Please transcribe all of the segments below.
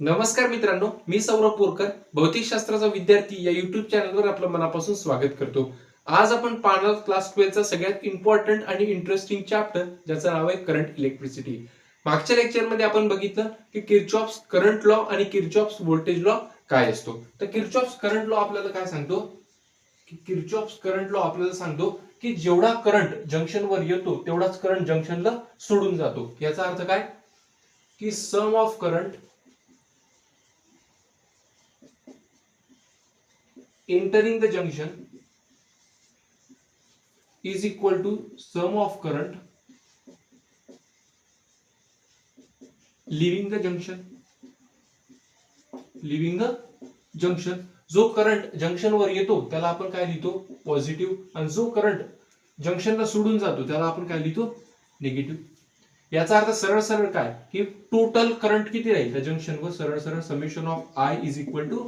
नमस्कार मित्रांनो, मी सौरभ बोरकर, भौतिकशास्त्राचा विद्यार्थी या युट्यूब चॅनलवर आपलं मनापासून स्वागत करतो. आज आपण पाहणार क्लास 12 चा सगळ्यात इम्पॉर्टंट आणि इंटरेस्टिंग चॅप्टर, ज्याचं नाव आहे करंट इलेक्ट्रिसिटी. मागच्या लेक्चरमध्ये आपण बघितलं की किर्चॉफ्स करंट लॉ आणि किर्चॉफ्स व्होल्टेज लॉ काय असतो. तर किर्चॉफ्स करंट लॉ आपल्याला काय सांगतो की किर्चॉफ्स करंट लॉ आपल्याला सांगतो की जेवढा करंट जंक्शनवर येतो तेवढाच करंट जंक्शनला सोडून जातो. याचा अर्थ काय की sum of current entering the junction is equal to sum of current leaving the junction. जो करंट जंक्शन वर येतो त्याला आपण काय लिहितो, पॉझिटिव्ह, आणि जो करंट जंक्शनला सोडून जातो त्याला आपण काय लिहितो, निगेटिव्ह. याचा अर्थ सरळ सरळ काय की टोटल करंट किती राहील त्या जंक्शनवर, सरळ सरळ summation of I is equal to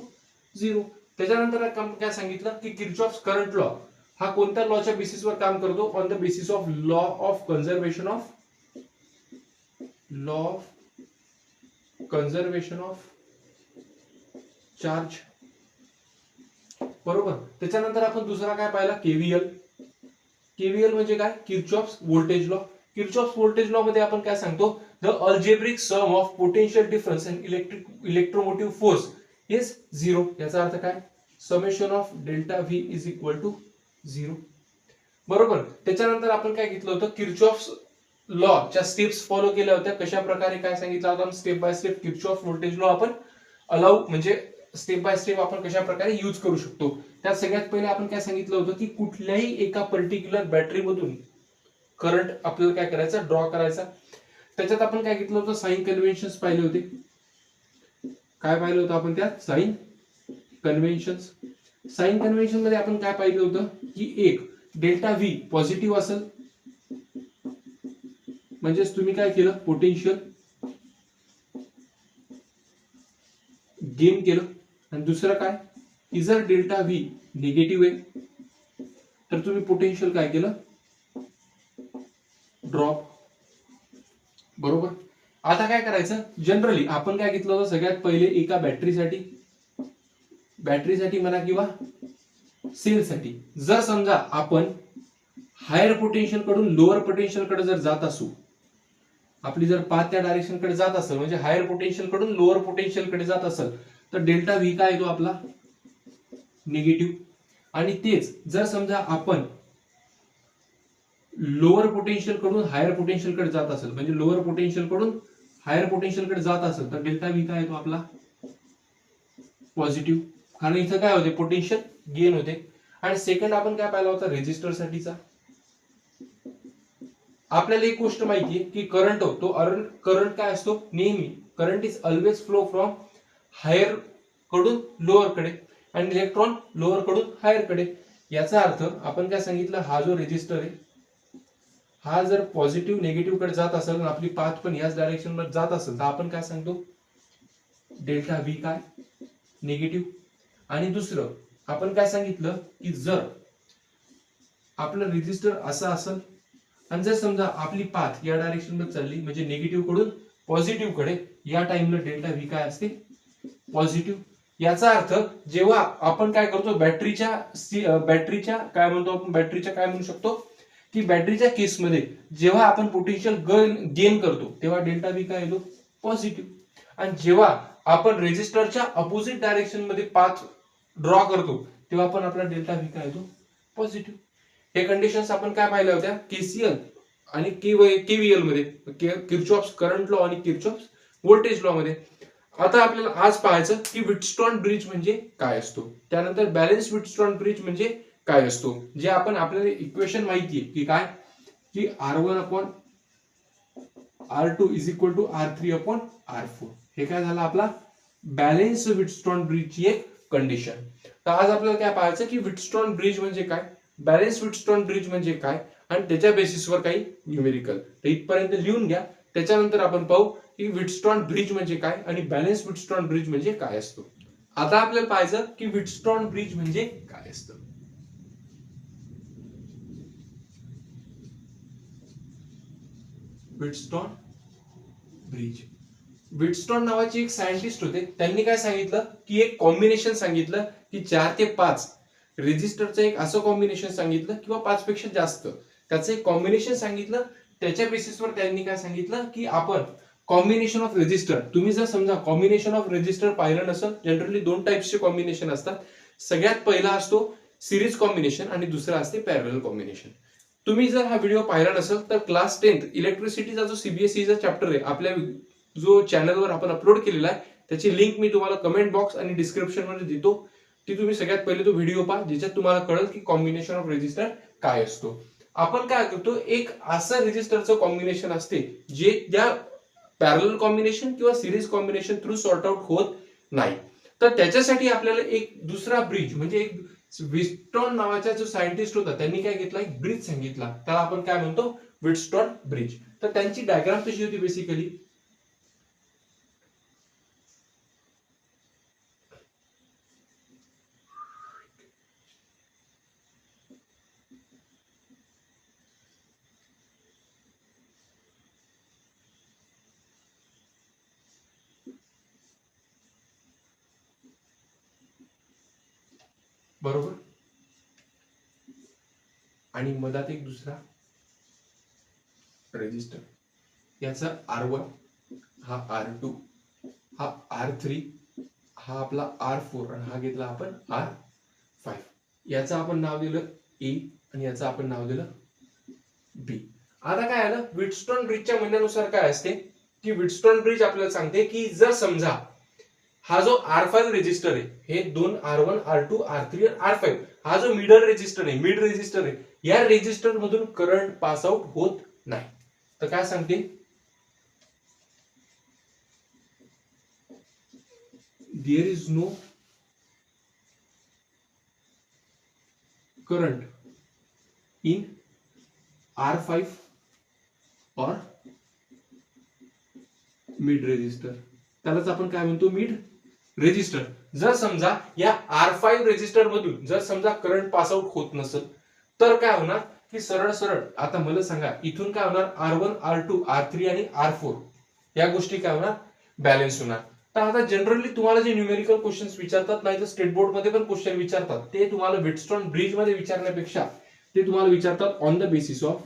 0. त्याच्यानंतर काय सांगितलं की किर्चॉफ्स करंट लॉ हा कोणत्या लॉच्या बेसिसवर काम करतो, on the basis of law of conservation of charge. बरोबर. त्याच्यानंतर आपण दुसरा काय पाहिला, केव्हीएल म्हणजे काय, Kirchhoff's voltage law. Kirchhoff's voltage law मध्ये आपण काय सांगतो, the algebraic sum of potential difference and electromotive force is 0. याचा अर्थ काय, summation of delta V is equal to 0. बरोबर. त्याच्यानंतर आपण काय घेतलं होतं, किर्चॉफ्स लॉ च्या स्टेप्स फॉलो केल्या होत्या. कशा प्रकारे काय सांगितलं होतं, step by step Kirchhoff's voltage law आपण अलाउ म्हणजे स्टेप बाय स्टेप आपण कशा प्रकारे यूज करू शकतो. त्यात सगळ्यात पहिले आपण काय सांगितलं होतं की कुठल्याही एका पर्टिक्युलर बॅटरीमधून करंट आपल्याला काय करायचा, ड्रॉ करायचा. त्याच्यात आपण काय घेतलं होतं, साइन कन्व्हेन्शन्स पाहिले होते. काय पाहिलं होतं आपण त्यात, साइन कन्व्हेन्शन्स. साइन कन्व्हेन्शन मध्ये आपण काय पाहिलं होतं की एक डेल्टा व्ही पॉझिटिव्ह असेल म्हणजेच तुम्ही काय केलं, पोटेन्शियल गेन केलं. आणि दुसरं काय की जर डेल्टा व्ही निगेटिव्ह आहे तर तुम्ही पोटेन्शियल काय केलं, ड्रॉप. बरोबर. आता काय करायचं, जनरली आपण काय घेतलं होतं, सगळ्यात पहिले एका बॅटरीसाठी म्हणा किंवा सेलसाठी, जर समजा आपण हायर पोटेन्शियल कडून लोअर पोटेन्शियल कडे जर जात असू, आपली जर पाथ त्या डायरेक्शन कडे जात असेल, म्हणजे हायर पोटेन्शियल कडून लोअर पोटेन्शियल कडे जात असेल, तर डेल्टा व्ही काय येतो आपला, निगेटिव्ह. आणि तेच जर समजा आपण लोअर पोटेन्शियल कडून हायर पोटेन्शियल कडे जात असेल, म्हणजे लोअर पोटेन्शियल कडून हायर पोटेन्शियल कडे जात असेल, तर डेल्टा व्ही काय येतो आपला, पॉझिटिव्ह. कारण इथं काय होते, पोटेन्शियल गेन होते. आणि सेकंड आपण काय पाहिला होता, रेजिस्टर साठीचा. आपल्याला एक गोष्ट माहितीये की करंट करंट काय असतो, नेहमी current is always flow from higher कडून लोअर कडे आणि इलेक्ट्रॉन लोअर कडून हायर कडे. याचा अर्थ आपण काय सांगितलं, हा जो रेजिस्टर आहे हा जर पॉझिटिव्ह निगेटिव्ह कडे जात असेल आणि आपली पाथ पण याच डायरेक्शन मध्ये जात असेल, तर आपण काय सांगतो, डेल्टा व्ही काय, निगेटिव्ह. आणि दुसरं आपण काय सांगितलं की जर आपलं रेजिस्टर असं असेल आणि जर समजा आपली पाथ या डायरेक्शन मध्ये चालली, म्हणजे निगेटिव्ह कडून पॉझिटिव्ह कडे, या टाइमला डेल्टा व्ही काय असते, पॉझिटिव्ह. याचा अर्थ जेव्हा आपण काय करतो, बॅटरीच्या काय म्हणतो आपण, बॅटरीच्या काय म्हणू शकतो की बॅटरीच्या केसमध्ये जेव्हा आपण पोटेन्शियल गेन करतो तेव्हा डेल्टा व्ही काय येतो, पॉझिटिव्ह. आणि जेव्हा आपण रेजिस्टरच्या अपोजिट डायरेक्शन मध्ये पाथ ड्रॉ करतो तेव्हा पण आपला डेल्टा व्ही काय येतो, पॉझिटिव्ह. हे कंडिशन्स आपण काय पाहिल्या होत्या, केसीएल आणि केव्हीएल मध्ये, किर्चॉफ्स करंट लॉ आणि किर्चॉफ्स व्होल्टेज लॉ मध्ये. आता आपल्याला आज पाहायचं की व्हिटस्टोन ब्रिज म्हणजे काय असतो, त्यानंतर बॅलन्स व्हिटस्टोन ब्रिज म्हणजे काय असतो. जे आपण आपल्याला इक्वेशन माहितीये की काय की R1 upon R2 is equal to R3 upon R4. हे काय झालं, आपला बॅलन्स व्हिटस्टोन ब्रिजची एक कंडिशन. तर आज आपल्याला काय पाहायचं की व्हिटस्टोन ब्रिज म्हणजे काय, बॅलन्स व्हिटस्टोन ब्रिज म्हणजे काय, आणि त्याच्या बेसिसवर काही न्यूमेरिकल. तर इथपर्यंत लिहून घ्या. त्याच्यानंतर आपण पाहू की व्हिटस्टोन ब्रिज म्हणजे काय आणि बॅलन्स व्हिटस्टोन ब्रिज म्हणजे काय असतो. आता आपल्याला पाहायचं की व्हिटस्टोन ब्रिज म्हणजे काय असतं. व्हिटस्टोन ब्रिज विटस्टॉन नावाचे एक सायंटिस्ट होते, त्यांनी काय सांगितलं की एक कॉम्बिनेशन सांगितलं की 4 ते 5 रेजिस्टरचं एक असं कॉम्बिनेशन सांगितलं किंवा 5 पेक्षा जास्त त्याचं एक कॉम्बिनेशन सांगितलं. त्याच्या बेसिसवर त्यांनी काय सांगितलं की आपण कॉम्बिनेशन ऑफ रेजिस्टर, तुम्ही जर समजा कॉम्बिनेशन ऑफ रेजिस्टर पाहिलं नसेल, जनरली 2 टाइप्सचे कॉम्बिनेशन असतात. सगळ्यात पहिला असतो सिरीज कॉम्बिनेशन आणि दुसरा असते पॅरलल कॉम्बिनेशन. तुम्ही जर हा व्हिडिओ पाहिला नसेल तर क्लास 10 इलेक्ट्रिसिटीचा जो सीबीएसईचा चॅप्टर आहे आपल्या जो चॅनलवर आपण अपलोड केलेला आहे, त्याची लिंक मी तुम्हाला कमेंट बॉक्स आणि डिस्क्रिप्शन मध्ये देतो. ती तुम्ही सगळ्यात पहिले तो व्हिडिओ पहा, ज्याच्यात तुम्हाला कळेल की कॉम्बिनेशन ऑफ रेजिस्टर काय असतो. आपण काय करतो, एक असं रेजिस्टरचं कॉम्बिनेशन असते जे त्या पॅरलल कॉम्बिनेशन किंवा series combination through sort out होत नाही. तर त्याच्यासाठी आपल्याला एक दुसरा ब्रिज म्हणजे एक विटस्टॉन नावाचा जो सायंटिस्ट होता त्यांनी काय घेतला, एक ब्रिज सांगितला, त्याला आपण काय म्हणतो विटस्टॉन ब्रिज. तर त्यांची डायग्राम कशी होती बेसिकली, बरोबर, आणि मधात एक दुसरा रेजिस्टर, याचा R1 हा R2 हा R3 हा आपला R4 आणि हा घेतला आपण R5. याचं आपण नाव दिलं A आणि याचं आपण नाव दिलं B. आता काय आलं, विटस्टॉन ब्रिजच्या म्हणण्यानुसार काय असते की विटस्टॉन ब्रिज आपल्याला सांगते की जर समजा हा जो R5 रेजिस्टर आहे, हे दोन R1 R2 R3 आणि R5 हा जो मिड रेजिस्टर आहे, या रेजिस्टर मधून करंट पास आउट होत नाही. तर काय सांगते, there is no current in R5 और मिड रेजिस्टर, त्यालाच आपण काय म्हणतो मिड रेजिस्टर. जर समजा या R5 रेजिस्टर मधून जर समजा करंट पास आउट होत नसेल तर काय होणार की सरळ सरळ आता मला सांगा इथून काय होणार, R1 R2 R3 आणि R4 या गोष्टी काय होणार, बॅलन्स होणार. तर आता जनरली तुम्हाला जे न्यूमेरिकल क्वेश्चन्स विचारतात, नाही तर स्टेट बोर्ड मध्ये पण क्वेश्चन विचारतात, ते तुम्हाला विटस्टॉन ब्रिज मध्ये विचारण्यापेक्षा ते तुम्हाला विचारतात on the basis of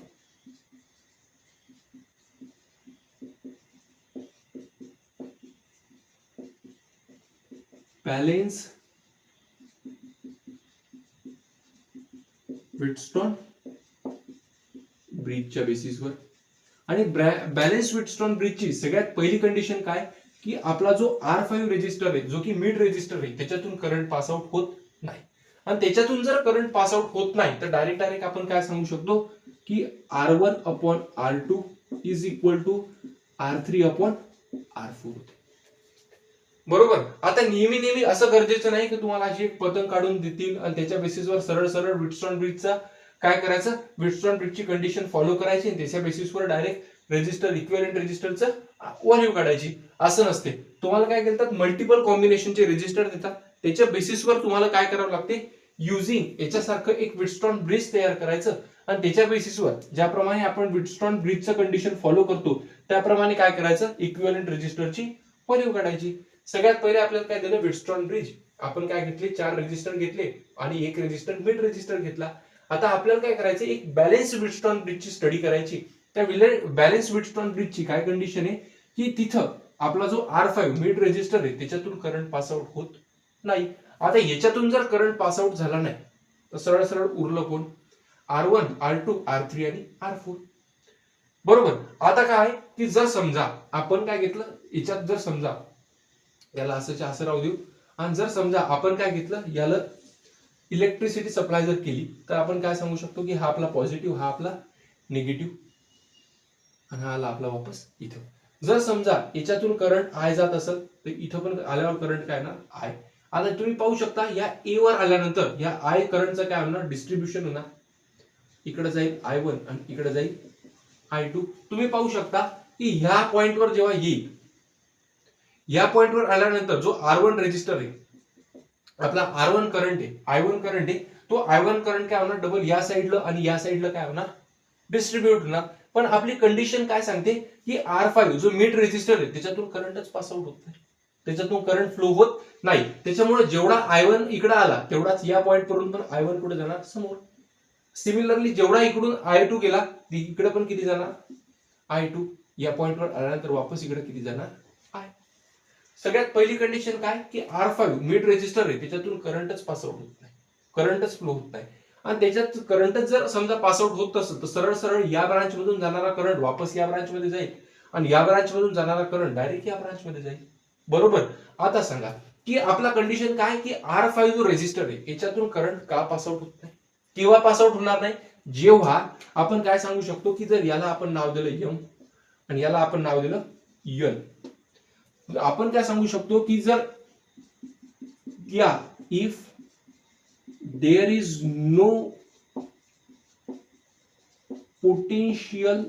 balance Wheatstone ब्रिजच्या बेसिसवर. आणि बॅलेन्स विटस्टॉन ब्रिजची सगळ्यात पहिली कंडिशन काय की आपला जो R5 रेजिस्टर आहे, जो की मिड रेजिस्टर आहे, त्याच्यातून करंट पास आउट होत नाही. आणि त्याच्यातून जर करंट पास आउट होत नाही तर डायरेक्ट आपण काय सांगू शकतो की R1 upon R2 is equal to R3 upon R4. बरोबर. आता नेहमी असं गरजेचं नाही की तुम्हाला अशी एक पतंग काढून देतील आणि त्याच्या बेसिसवर सरळ सरळ विटस्टॉन ब्रिजचा काय करायचं, विटस्टॉन ब्रिजची कंडिशन फॉलो करायची आणि त्याच्या बेसिसवर डायरेक्ट रेजिस्टर इक्विव्हॅलेंट रेजिस्टरचं व्हॅल्यू काढायची, असं नसते. तुम्हाला काय करतात, मल्टिपल कॉम्बिनेशनचे रेजिस्टर देतात, त्याच्या बेसिसवर तुम्हाला काय करावं लागते, युजिंग याच्यासारखं एक विटस्टॉन ब्रिज तयार करायचं आणि त्याच्या बेसिसवर ज्याप्रमाणे आपण विटस्टॉन ब्रिजचं कंडिशन फॉलो करतो त्याप्रमाणे काय करायचं, इक्विव्हॅलेंट रेजिस्टरची व्हॅल्यू काढायची. सगळ्यात पहिले आपल्याला काय दिलं, विटस्टॉन ब्रिज. आपण काय घेतले, 4 रेजिस्टर घेतले आणि एक रेजिस्टर मिड रेजिस्टर घेतला. आता आपल्याला काय करायचं, एक बॅलन्स विटस्टॉन ब्रिजची स्टडी करायची. त्या बॅलन्स विटस्टॉन ब्रिजची काय कंडिशन आहे की तिथं आपला जो R5 मिड रेजिस्टर आहे त्याच्यातून करंट पास आउट होत नाही. आता याच्यातून जर करंट पास आउट झाला नाही तर सरळ सरळ उरलं कोण, R1 R2 R3 आणि R4. बरोबर. आता काय की जर समजा आपण काय घेतलं, याच्यात जर समजा याला असं राहू देऊ आणि जर समजा आपण काय घेतलं, याला इलेक्ट्रिसिटी सप्लाय जर केली तर आपण काय सांगू शकतो की हा आपला पॉझिटिव्ह, हा आपला निगेटिव्ह आणि हा आला आपला वापस इथं. जर समजा याच्यातून करंट I जात असेल तर इथं पण आल्यावर करंट काय ना I. आता तुम्ही पाहू शकता या A वर आल्यानंतर या I करंटचं काय होणार, डिस्ट्रीब्युशन होणार. इकडे जाईल I1 आणि इकडे जाईल I2. तुम्ही पाहू शकता की ह्या पॉइंटवर जेव्हा येईल, या पॉइंटवर आल्यानंतर जो R1 रेजिस्टर आहे आपला I1 करंट आहे, तो I1 करंट काय होणार, डबल या साईडला आणि या साईडला काय होणार डिस्ट्रीब्युट होणार. पण आपली कंडिशन काय सांगते की R5 जो मिड रेजिस्टर आहे त्याच्यातून करंटच पास आउट होत नाही, त्याच्यातून करंट फ्लो होत नाही. त्याच्यामुळे जेवढा I1 इकडे आला तेवढाच या पॉईंट वरून पण I1 कुठे जाणार, समोर. सिमिलरली जेवढा इकडून I2 गेला इकडे पण किती जाणार, I2. या पॉइंटवर आल्यानंतर वापस इकडे किती जाणार, I. सगळ्यात पहिली कंडिशन काय की R5 मिड रेजिस्टर आहे त्याच्यातून करंटच पास आउट होत नाही, करंटच फ्लो होत नाही. आणि त्याच्यात करंटच जर समजा पास आउट होत असेल तर सरळ सरळ या ब्रांच मधून जाणारा करंट वापस या ब्रांच मध्ये जाईल आणि या ब्रांच मधून जाणारा करंट डायरेक्ट या ब्रांच मध्ये जाईल. बरोबर. आता सांगा की आपला कंडिशन काय की R5 जो रेजिस्टर आहे याच्यातून करंट का पास आउट होत नाही, किंवा पास आउट होणार नाही, जेव्हा आपण काय सांगू शकतो की जर याला आपण नाव दिलं M आणि याला आपण नाव दिलं N. आपण काय सांगू शकतो की जर या if there is no potential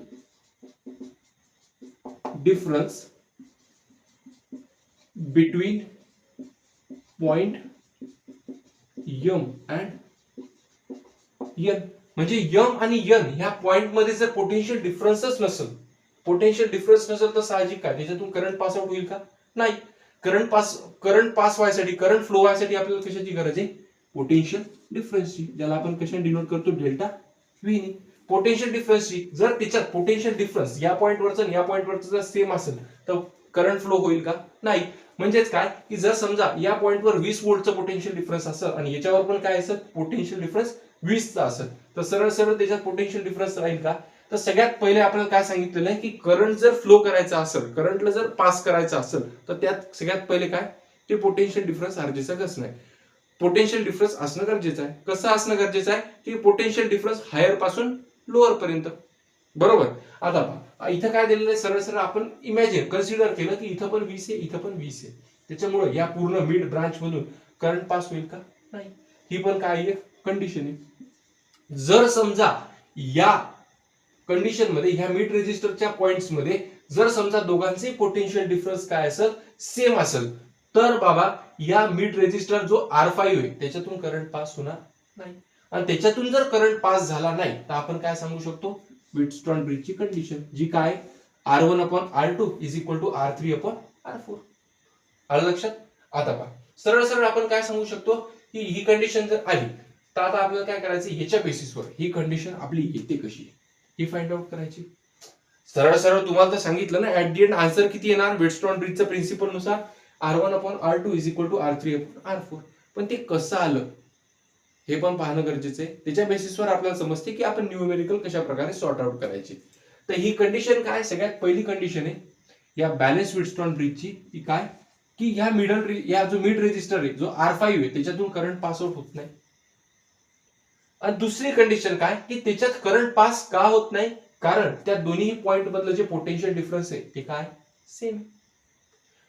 difference between point M and N, म्हणजे M आणि N ह्या पॉइंट मध्ये जर पोटेन्शियल डिफरन्सच नसेल, पोटेन्शियल डिफरन्स नसेल तर साहजिक काय त्याच्यातून करंट पास आउट होईल का, नाही. करंट पास व्हायसाठी, करंट फ्लो व्हायसाठी आपल्याला कशाची गरज आहे, पोटेन्शियल डिफरन्सची, ज्याला आपण कशाने डिनोट करतो, डेल्टा व्ही ने. पोटेन्शियल डिफरन्सची जर त्याच्यात पोटेन्शियल डिफरन्स या पॉइंट वरचा आणि या पॉइंट वरचा जर सेम असेल तर करंट फ्लो होईल का, नाही. म्हणजेच काय की जर समजा या पॉइंटवर 20 व्होल्टचं पोटेन्शियल डिफरन्स असेल आणि याच्यावर पण काय असेल, पोटेन्शियल डिफरन्स 20 चा असेल, तर सरळ सरळ त्याच्यात पोटेन्शियल डिफरन्स राहील का. तर सगळ्यात पहिले आपल्याला काय सांगितलेलं आहे की करंट जर फ्लो करायचा असेल, करंटला जर पास करायचं असेल तर त्यात सगळ्यात पहिले काय ते पोटेन्शियल डिफरन्स RGचा असणं आहे. पोटेन्शियल डिफरन्स असणं गरजेचं आहे. कसं असणं गरजेचं आहे की पोटेन्शियल डिफरन्स हायर पासून लोअर पर्यंत. बरोबर. आता पहा इथं काय दिलेलं आहे, सरळ सरळ आपण इमॅजिन कन्सिडर केलं की इथं पण 20 आहे, इथं पण 20 आहे, त्याच्यामुळे या पूर्ण मिड ब्रांच मधून करंट पास होईल का, नाही. ही पण काय आहे, कंडिशन आहे. जर समजा या कंडिशन मध्ये ह्या मिड रेजिस्टरच्या पॉइंट्स मध्ये जर समजा दोघांचे पोटेन्शियल डिफरन्स काय असेल, सेम असेल, तर बाबा या मिड रेजिस्टर जो R5 आहे त्याच्यातून करंट पास होणार नाही. आणि त्याच्यातून जर करंट पास झाला नाही तर आपण काय सांगू शकतो, व्हिटस्टोन ब्रिजची कंडिशन, जी काय R1/R2 is equal to R3/R4. आलं लक्षात. आता पहा सरळ सरळ आपण काय सांगू शकतो की ही कंडिशन जर आली तर आता आपल्याला काय करायचं, ह्याच्या बेसिसवर ही कंडिशन आपली येते कशी ही फाइंड आउट करायची. सरळ सरळ तुम्हाला तर सांगितलं ना, ऍट दी एंड आन्सर किती येणार, व्हिटस्टोन ब्रिजच्या प्रिन्सिपल नुसार R1/R2 is equal to R3/R4. पण ते कसं आलं हे पण पाहणं गरजेचं आहे. त्याच्या बेसिसवर आपल्याला समजते की आपण न्यूमेरिकल कशा प्रकारे सॉर्ट आउट करायची. तर ही कंडिशन काय, सगळ्यात पहिली कंडिशन आहे या बॅलन्स व्हिटस्टोन ब्रिजची, की काय की ह्या या जो मिड रेजिस्टर आहे जो R5 आहे त्याच्यातून करंट पास आउट होत नाही. आणि दुसरी कंडिशन काय की त्याच्यात करंट पास का होत नाही, कारण त्या दोन्ही पॉइंट मधलं जे पोटेन्शियल डिफरन्स आहे ते काय, सेम.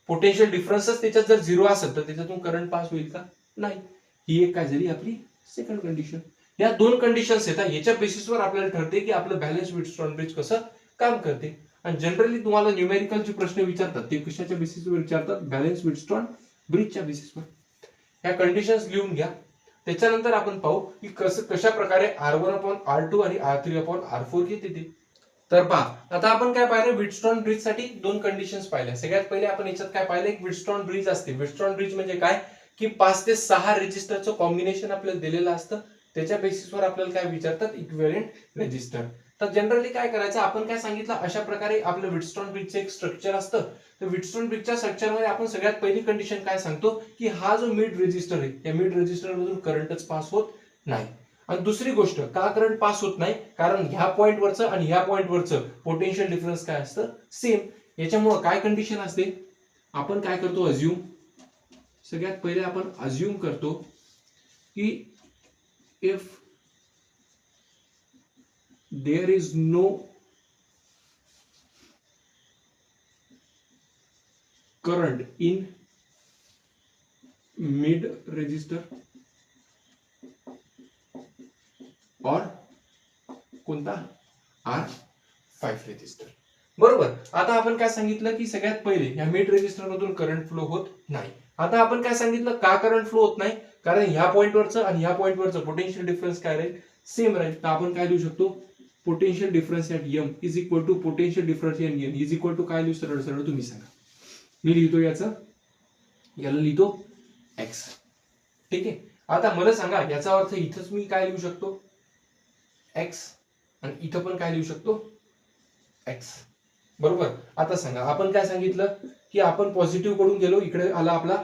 पोटेन्शियल डिफरन्सच त्याच्यात जर 0 असेल तर त्याच्यातून करंट पास होईल का, नाही. ही एक काय झाली आपली सेकंड कंडिशन. या दोन कंडिशन्स आहेत, याच्या बेसिसवर आपल्याला ठरते की आपलं बॅलन्स व्हिटस्टोन ब्रिज कसं काम करते. आणि जनरली तुम्हाला न्यूमेरिकलचे प्रश्न विचारतात ते कशाच्या बेसिसवर विचारतात, बॅलन्स व्हिटस्टोन ब्रिजच्या बेसिसवर. ह्या कंडिशन्स लिहून घ्या. त्याच्यानंतर आपण पाहू की कशा प्रकारे R1/R2 आणि R3/R4 घेते ते. तर पहा आता आपण काय पाहिलं, व्हिटस्टोन ब्रिज साठी दोन कंडिशन्स पाहिल्या. सगळ्यात पहिले आपण याच्यात काय पाहिलं, एक व्हिटस्टोन ब्रिज असते. व्हिटस्टोन ब्रिज म्हणजे काय की 5 ते 6 रेजिस्टरचं कॉम्बिनेशन आपल्याला दिलेलं असतं. त्याच्या बेसिसवर आपल्याला काय विचारतात, इक्विव्हॅलेंट रेजिस्टर. तर जनरली काय करायचं, आपण काय सांगितलं, अशा प्रकारे आपलं व्हिटस्टोन ब्रिजचं एक स्ट्रक्चर असतं. तर व्हिटस्टोन ब्रिजच्या स्ट्रक्चरमध्ये आपण सगळ्यात पहिली कंडिशन काय सांगतो की हा जो मिड रेजिस्टर आहे या मिड रेजिस्टर मधून करंटच पास होत नाही. आणि दुसरी गोष्ट का करंट पास होत नाही, कारण ह्या पॉइंट वरचं आणि ह्या पॉइंट वरचं पोटेन्शियल डिफरन्स काय असतं, सेम. याच्यामुळे काय कंडिशन असते, आपण काय करतो, अज्युम. सगळ्यात पहिले आपण अज्युम करतो की if there is no current in mid resistor और कोणता R5 रेजिस्टर. बरोबर. आता आपण काय सांगितलं की सगळ्यात पहिले या मिड रेजिस्टर मधून करंट फ्लो होत नाही. आता आपण काय सांगितलं का करंट फ्लो होत नाही, कारण ह्या पॉइंट वरचं आणि ह्या पॉइंट वरचं पोटेन्शियल डिफरन्स काय राहील, सेम राहील. तर आपण काय देऊ शकतो, potential difference at M is equal to potential difference at N is equal to काय लिहू सरळ सरळ तुम्ही सांगा. मी लिहितो याचं, याला लिहितो एक्स. ठीक आहे. आता मला सांगा याचा अर्थ इथंच मी काय लिहू शकतो एक्स आणि इथं पण काय लिहू शकतो एक्स. बरोबर. आता सांगा आपण काय सांगितलं की आपण पॉझिटिव्ह कडून गेलो, इकडे आला आपला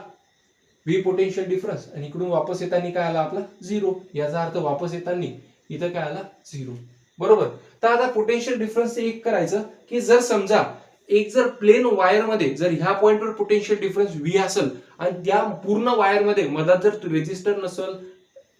व्ही पोटेन्शियल डिफरन्स आणि इकडून वापस येताना काय आला आपला झिरो. याचा अर्थ वापस येताना इथं काय आला झिरो. बरोबर. तर आता पोटेन्शियल डिफरन्स एक करायचं की जर समजा एक जर प्लेन वायर मध्ये जर ह्या पॉइंटवर पोटेन्शियल डिफरन्स व्ही असेल आणि त्या पूर्ण वायर मध्ये मधात जर रेजिस्टर नसेल,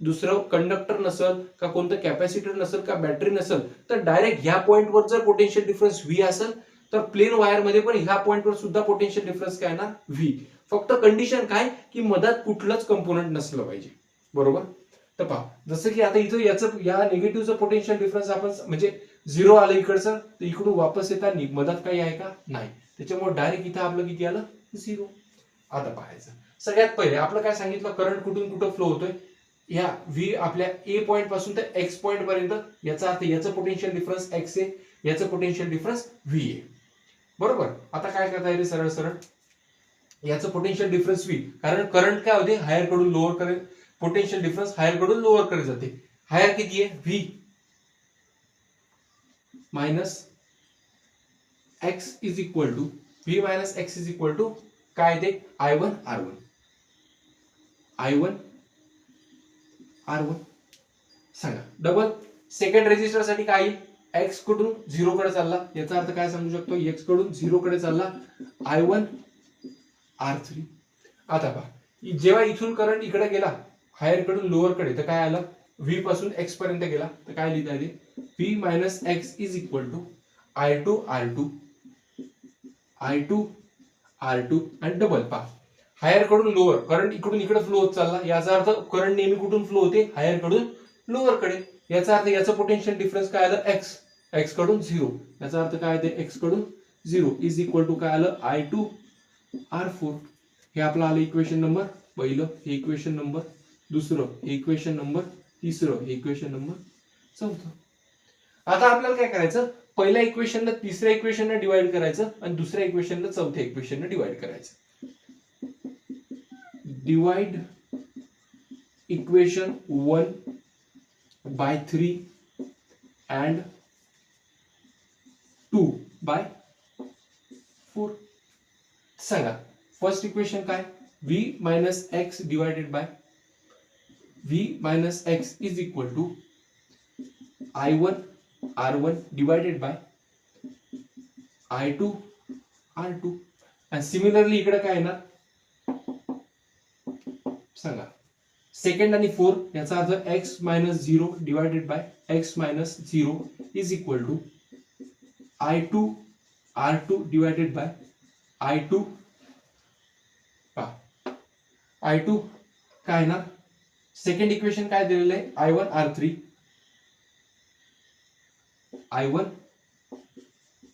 दुसरं कंडक्टर नसेल का कोणतं कॅपॅसिटर नसेल का बॅटरी नसेल, तर डायरेक्ट ह्या पॉइंटवर जर पोटेन्शियल डिफरन्स व्ही असेल तर प्लेन वायर मध्ये पण ह्या पॉइंटवर सुद्धा पोटेन्शियल डिफरन्स काय येणार व्ही. फक्त कंडिशन काय की मधात कुठलंच कंपोनंट नसलं पाहिजे. बरोबर. तर पहा जसं की आता इथं याचं या निगेटिव्हचं पोटेन्शियल डिफरन्स आपण म्हणजे झिरो आलं इकडचं, तर इकडून वापस येताना मधात काही आहे का नाही, त्याच्यामुळे डायरेक्ट इथं आपलं किती आलं झिरो. आता पाहायचं सगळ्यात पहिले आपलं काय सांगितलं करंट कुठून कुठं फ्लो होतोय या व्ही आपल्या ए पॉइंट पासून तर एक्स पॉइंट पर्यंत. याचा अर्थ याचं पोटेन्शियल डिफरन्स एक्स आहे, याचं पोटेन्शियल डिफरन्स व्ही आहे. बरोबर. आता काय करता येईल सरळ सरळ याचं पोटेन्शियल डिफरन्स व्ही, कारण करंट काय होते हायर कडून लोअर कडे, पोटेन्शियल डिफरन्स हायर कडून लोअर कडे जाते. हायर किती आहे V minus X is equal to V minus X is equal to काय ते I1 R1 I1 R1. सांगा डबल सेकंड रेजिस्टर साठी काय येईल एक्स कडून झिरो कडे चालला, याचा अर्थ काय सांगू शकतो एक्स कडून झिरो कडे चालला I1 R3. आता पहा जेव्हा इथून करंट इकडे गेला हायर कडून लोअर कडे तर काय आलं व्ही पासून एक्स पर्यंत गेला, तर काय लिहिता येते V minus X is equal to I2 R2 आणि डबल. पहा हायर कडून लोअर करंट इकडून इकडे फ्लो होत चालला, याचा अर्थ करंट नेहमी कुठून फ्लो होते हायर कडून लोअर कडे. याचा अर्थ याचं पोटेन्शियल डिफरन्स काय आलं एक्स, एक्स कडून झिरो, याचा अर्थ काय येते एक्स कडून झिरो इज इक्वल टू काय आलं I2 R4. हे आपलं आलं इक्वेशन नंबर पहिलं, हे इक्वेशन नंबर दुसरं, हे इक्वेशन नंबर तिसरं, हे इक्वेशन नंबर चौथं. आता आपल्याला काय करायचं पहिल्या इक्वेशनला तिसऱ्या इक्वेशनला डिवाइड करायचं आणि दुसऱ्या इक्वेशनला चौथ्या इक्वेशनला डिवाइड करायचं. Divide equation 1/3 and 2/4. सांगा फर्स्ट इक्वेशन काय v minus X divided by v minus X is equal to I1 R1 divided by I2 R2. आणि सिमिलरली इकडे काय येणार सांगा सेकंड आणि फोर, याचा अर्थ X minus zero divided by X minus zero is equal to I2 R2 divided by I2 I2 काय ना सेकंड इक्वेशन काय दिलेलं आहे I1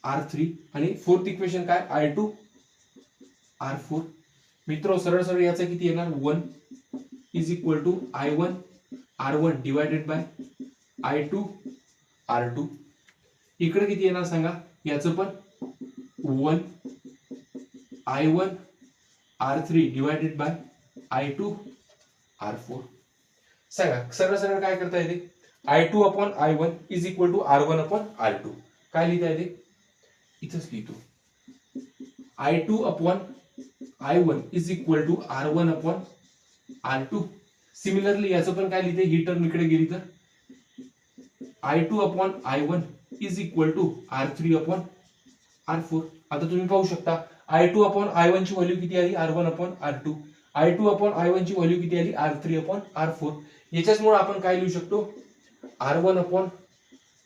R3 आणि फोर्थ इक्वेशन काय I2 R4. मित्र सरळ सरळ याचा किती येणार 1 is equal to I1 R1 divided by I2 R2. इकडे किती येणार सांगा याचं पण 1 I1 R3 divided by I2 R4. सांगा सरळ सरळ काय करता येते I2 upon I1 is equal to R1 upon R2. काय लिहिता येते इथंच लिहितो I2 upon I1 is equal to R1 upon R2. Similarly याचं पण काय लिहिते ही टर्म इकडे गेली तर I2 upon I1 is equal to R3 upon R4. आता तुम्ही पाहू शकता I2 अपॉन I1 ची व्हॅल्यू किती आली R1 upon R2, I2 upon I1 ची व्हॅल्यू किती आली R3 अपॉन R4. याच्याचमुळे आपण काय लिहू शकतो R1 upon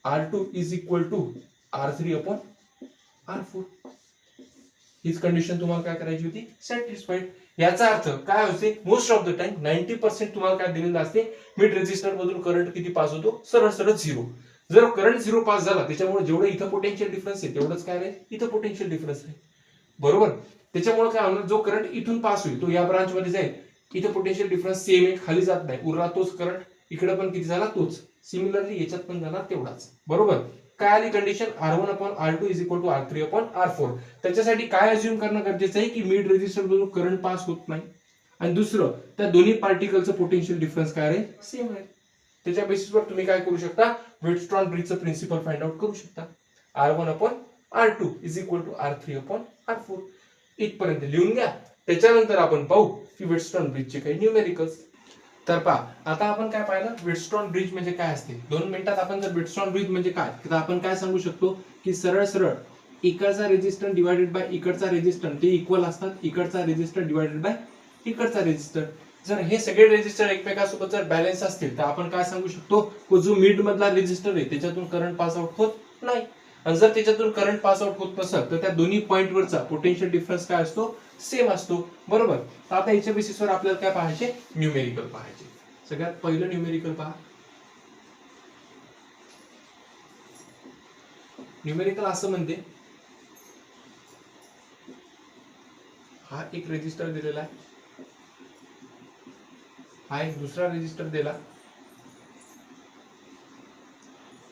R2 is equal to R3 upon R4. हीच कंडिशन तुम्हाला काय करायची होती सॅटिस्फाईड. याचा अर्थ काय होते मोस्ट ऑफ द टाइम 90% तुम्हाला काय दिलेलं असते मिड रेजिस्टर मधून करंट किती पास होतो सरळ सरळ झिरो. जर करंट झिरो पास झाला त्याच्यामुळे जेवढं इथं पोटेन्शियल डिफरन्स आहे तेवढंच काय राहील इथं पोटेन्शियल डिफरन्स आहे. बरोबर. त्याच्यामुळे काय होणार जो करंट इथून पास होईल तो या ब्रांच मध्ये जाईल, इथं पोटेन्शियल डिफरन्स सेम आहे खाली जात नाही, उरला तोच करंट, इकडे पण किती झाला तोच, सिमिलरली याच्यात पण जाणार तेवढाच. बरोबर. काय आली condition, R1/R2 is equal to R3/R4. त्याच्यासाठी काय अज्युम करणं गरजेचं आहे की मिड रेझिस्टर मधून करंट पास होत नाही, आणि दुसरं त्या दोन्ही पार्टिकलचं पोटेन्शियल डिफरन्स काय आहे, सेम आहे. त्याच्या बेसिसवर तुम्ही काय करू शकता, व्हिटस्ट्रॉन ब्रिजचं प्रिन्सिपल फाइंड आउट करू शकता. R1/R2 is equal to R3/R4. इथपर्यंत लिहून घ्या. त्याच्यानंतर आपण पाहू की व्हिटस्ट्रॉन ब्रिजचे काही न्यूमेरिकल्स. तर पहा, आता आपण काय पाहिलं, व्हिटस्ट्रॉन ब्रिज म्हणजे काय असते. 2 मिनिटात आपण जर व्हिटस्ट्रॉन ब्रिज म्हणजे काय, तर आपण काय सांगू शकतो की सरळ सरळ इकडचा रेजिस्टन्स डिवाइडेड बाय इकडचा रेजिस्टन्स ते इक्वल असतात. इकडचा रेजिस्टर डिवाइडेड बाय इकडचा रेजिस्टर. जर हे सगळे रेजिस्टर एकमेकांसोबत जर बॅलन्स असतील तर आपण काय सांगू शकतो की जो मिड मधला रेजिस्टर आहे त्याच्यातून करंट पास आउट होत नाही. आणि जर त्याच्यातून करंट पास आउट होत नसेल तर त्या दोन्ही पॉइंट वरचा पोटेन्शियल डिफरन्स काय असतो, सेम असतो. बरोबर. तर आता याच्या बेसिसवर आपल्याला काय पाहायचे, न्यूमेरिकल पाहायचे. सगळ्यात पहिलं न्यूमेरिकल पहा. न्यूमेरिकल असं म्हणते, हा एक रेजिस्टर दिलेला आहे, हा एक दुसरा रेजिस्टर दिला,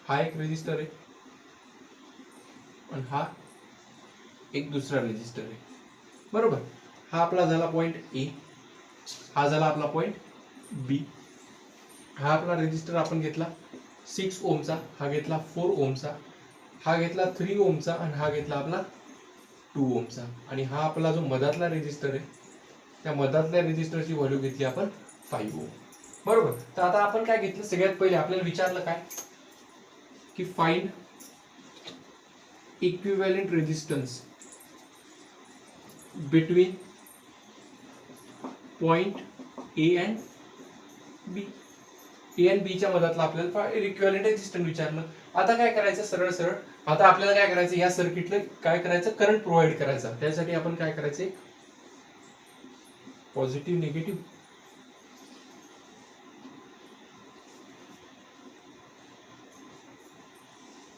हा एक रेजिस्टर आहे आणि हा एक दुसरा रेजिस्टर आहे. बरोबर. हा आपला झाला पॉइंट ए, हा झाला आपला पॉइंट बी. हा आपला रेजिस्टर आपण घेतला 6 ओमचा, हा घेतला 4 ओमचा, हा घेतला 3 ओमचा आणि हा घेतला आपला 2 ओमचा. आणि हा आपला जो मधातला रेजिस्टर आहे त्या मधातल्या रेजिस्टरची व्हॅल्यू घेतली आपण 5 ओम. बरोबर. तर आता आपण काय घेतलं, सगळ्यात पहिले आपल्याला विचारलं काय की find equivalent resistance between point A and B. A and B च्या मधातला आपल्याला इक्विव्हॅलेंट रेजिस्टन्स विचारलं. आता काय करायचं, सरळ सरळ आता आपल्याला काय करायचं, या सर्किटला काय करायचं, करंट प्रोव्हाइड करायचा. त्यासाठी आपण काय करायचे, पॉझिटिव्ह निगेटिव्ह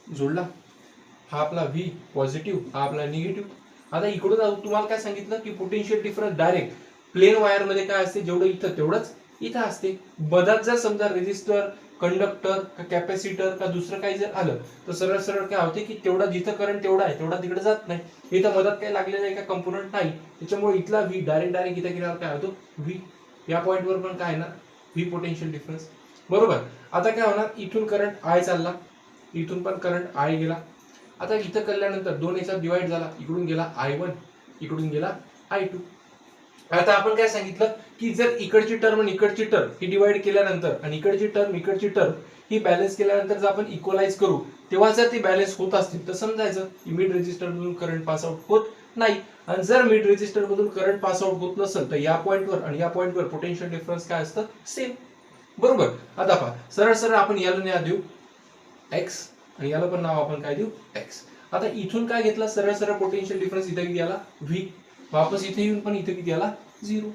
जोडला. हा आपला व्ही पॉझिटिव्ह, हा आपला निगेटिव्ह. आता इकडून तुम्हाला काय सांगितलं की potential difference direct plain wire मध्ये काय असते, जेवढं इथं तेवढंच इथं असते. मधात जर समजा रेजिस्टर, कंडक्टर का कॅपॅसिटर का दुसरं काही जर आलं तर सरळ सरळ काय होते की तेवढा जिथं करंट तेवढा आहे तेवढा तिकडे जात नाही. इथं मधात काही लागलेलं आहे का कंपोनंट नाही, त्याच्यामुळे इथला व्ही डायरेक्ट इथं गेल्यावर काय होतो, व्ही. या पॉइंटवर पण काय ना व्ही पोटेन्शियल डिफरन्स. बरोबर. आता काय होणार, इथून करंट आय चालला, इथून पण करंट आय गेला. आता इथं केल्यानंतर 2 याच्यात डिवाइड झाला, इकडून गेला I1, इकडून गेला I2. आता आपण काय सांगितलं की जर इकडची टर्म आणि इकडची टर्म ही डिवाइड केल्यानंतर आणि इकडची टर्म ही बॅलन्स केल्यानंतर जर आपण इक्वलाइज करू तेव्हा जर ती बॅलन्स होत असतील तर समजायचं की मिड रेजिस्टर मधून करंट पास आउट होत नाही. आणि जर मिड रेजिस्टर मधून करंट पास आउट होत नसेल तर या पॉइंटवर आणि या पॉइंटवर पोटेन्शियल डिफरन्स काय असतं, सेम. बरोबर. आता पहा, सरळ सरळ आपण याला नाव देऊ एक्स आणि याला पण नाव आपण काय देऊ, एक्स. आता इथून काय घेतलं, सरळ सरळ पोटेन्शियल डिफरन्स इथे किती आला, व्ही. वापस इथे येऊन पण इथे किती आला, 0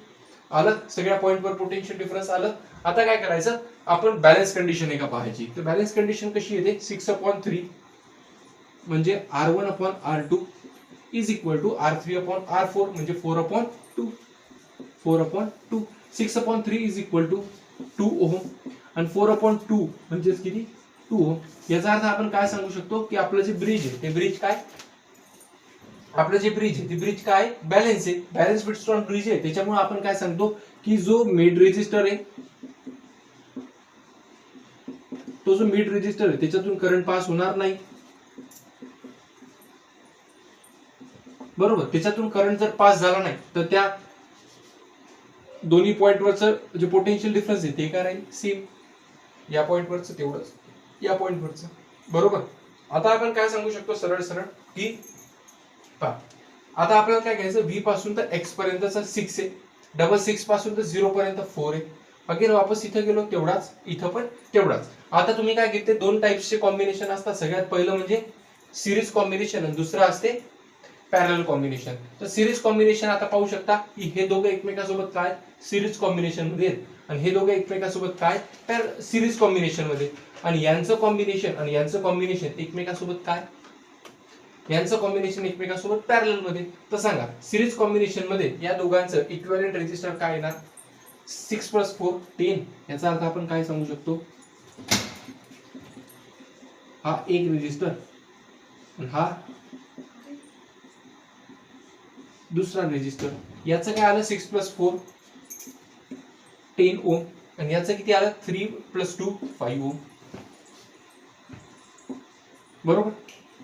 आलं. सगळ्या पॉइंटवर पोटेन्शियल डिफरन्स आलं. आता काय करायचं, आपण बॅलन्स कंडिशन आहे का पाहायची. तर बॅलन्स कंडिशन कशी येते, 6/3 म्हणजे R1/R2 is equal to R3/R4 म्हणजे 4/2. 4/2. 6/3 इज इक्वल टू 2 ओम आणि 4/2 म्हणजे किती, 2 ओम. याचा अर्थ आपण काय सांगू शकतो की आपलं जे ब्रिज आहे ते ब्रिज काय, आपलं जे ब्रिज आहे ते ब्रिज काय, बॅलन्स आहे. बॅलन्स व्हिटस्ट्रॉन ब्रिज आहे. त्याच्यामुळे आपण काय सांगतो की जो मिड रेजिस्टर आहे, तो जो मिड रेजिस्टर आहे त्याच्यातून करंट पास होणार नाही. बरोबर. त्याच्यातून करंट जर पास झाला नाही तर त्या दोन्ही पॉइंटवरचं जे पोटेन्शियल डिफरन्स आहे ते काय राहील, सेम. या पॉइंटवरचं तेवढंच, या पॉइंटवरचं. बरोबर. आता आपण काय सांगू शकतो, सरळ सरळ की आता आपल्याला काय घ्यायचं, व्ही पासून तर एक्स पर्यंतचा 6 आहे, डबल 6 पासून तर 0 पर्यंत 4 आहे. अगेन वापस इथं गेलो तेवढाच, इथं पण तेवढाच. आता तुम्ही काय घेतले, 2 टाइप्सचे कॉम्बिनेशन असतात. सगळ्यात पहिलं म्हणजे सिरीज कॉम्बिनेशन आणि दुसरं असते पॅरलल कॉम्बिनेशन. तर सिरीज कॉम्बिनेशन आता पाहू शकता की हे दोघं एकमेकांसोबत काय सिरीज कॉम्बिनेशन मध्ये आहेत आणि हे दोघं एकमेकांसोबत काय सिरीज कॉम्बिनेशन मध्ये. आणि यांचं कॉम्बिनेशन आणि यांचं कॉम्बिनेशन एकमेकांसोबत काय, यांचं कॉम्बिनेशन एकमेकांसोबत पॅरलल मध्ये. तर सांगा सिरीज कॉम्बिनेशन मध्ये या दोघांचं इक्विव्हॅलेंट रेजिस्टर काय येणार, 6 + 4 10. याचा अर्थ आपण काय सांगू शकतो, हा एक रेजिस्टर, हा दुसरा रेजिस्टर. याचं काय आलं 6 + 4 10 ओम, आणि याचं किती आलं 3 + 2 5 ओम. बरोबर.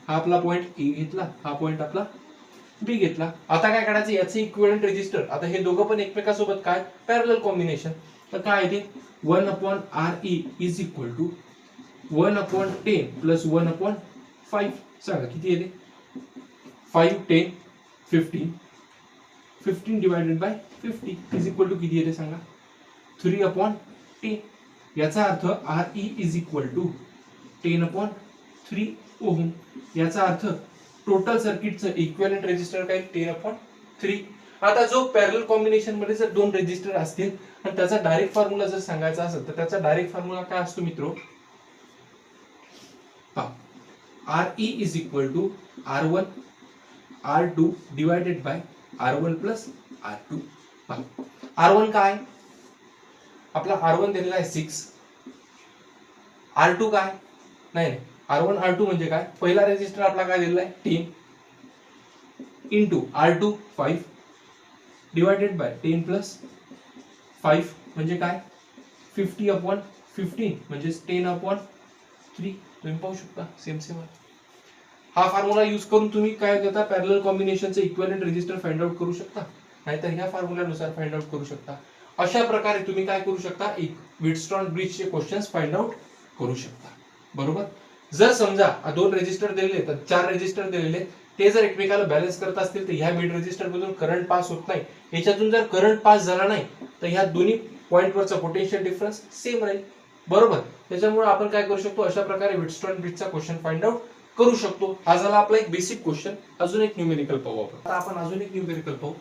हा आपला पॉइंट ए घेतला, हा पॉइंट आपला बी घेतला. आता काय करायचं, याचं इक्विव्हॅलेंट रेजिस्टर. आता हे दोघं पण एकमेकांसोबत काय पॅरलल कॉम्बिनेशन. तर काय आहे ते 1/Re is equal to 1/10 plus 1/5. सांगा किती येते 5 10 15. 15 divided by 50 is equal to किती येते सांगा 3/10. याचा अर्थ Re is equal to 10/3 ohm. याचा अर्थ टोटल सर्किटचं इक्विव्हॅलेंट रेजिस्टर काय 10/3. आता जो पॅरलल कॉम्बिनेशन मध्ये जर दोन रेजिस्टर असतील आणि त्याचा डायरेक्ट फॉर्म्युला जर सांगायचा असेल तर त्याचा डायरेक्ट फॉर्म्युला काय असतो मित्रो, Re is equal to R1 R2 divided by R1 plus R2. R1 काय आपला R1 दिलेला आहे 6. R2 काय नाही R1 R2 म्हणजे काय, पहिला रेजिस्टर आपला काय दिलेला आहे 10 into R2 5 divided by 10 plus 5 म्हणजे काय 50/15 म्हणजे 10/3. तुम्ही पाहू शकता सेम सेम. हा फॉर्म्युला यूज करून तुम्ही काय करता पॅरलल कॉम्बिनेशनचे इक्विव्हॅलेंट रेजिस्टर फाइंड आउट करू शकता, नाहीतर ह्या फॉर्म्युल्यानुसार फाइंड आउट करू शकता. अशा प्रकारे तुम्ही काय करू शकता एक व्हीटस्टोन ब्रिजचे क्वेश्चन्स फाइंड आउट करू शकता. बरोबर. जर समजा दोन रेजिस्टर दिलेले तर 4 रेजिस्टर दिलेले, ते जर एकमेकाला बॅलन्स करत असतील तर ह्या मिड रेजिस्टर मधून करंट पास होत नाही. याच्यातून जर करंट पास झाला नाही तर ह्या दोन्ही पॉइंट वरचा पोटेन्शियल डिफरन्स सेम राहील. बरोबर. त्याच्यामुळे आपण काय करू शकतो अशा प्रकारे व्हीटस्टोन ब्रिजचा क्वेश्चन फाइंड आउट करू शकतो. हा झाला आपला एक बेसिक क्वेश्चन. अजून एक न्यूमेरिकल पाहू आपण. आता आपण अजून एक न्यूमेरिकल पाहू.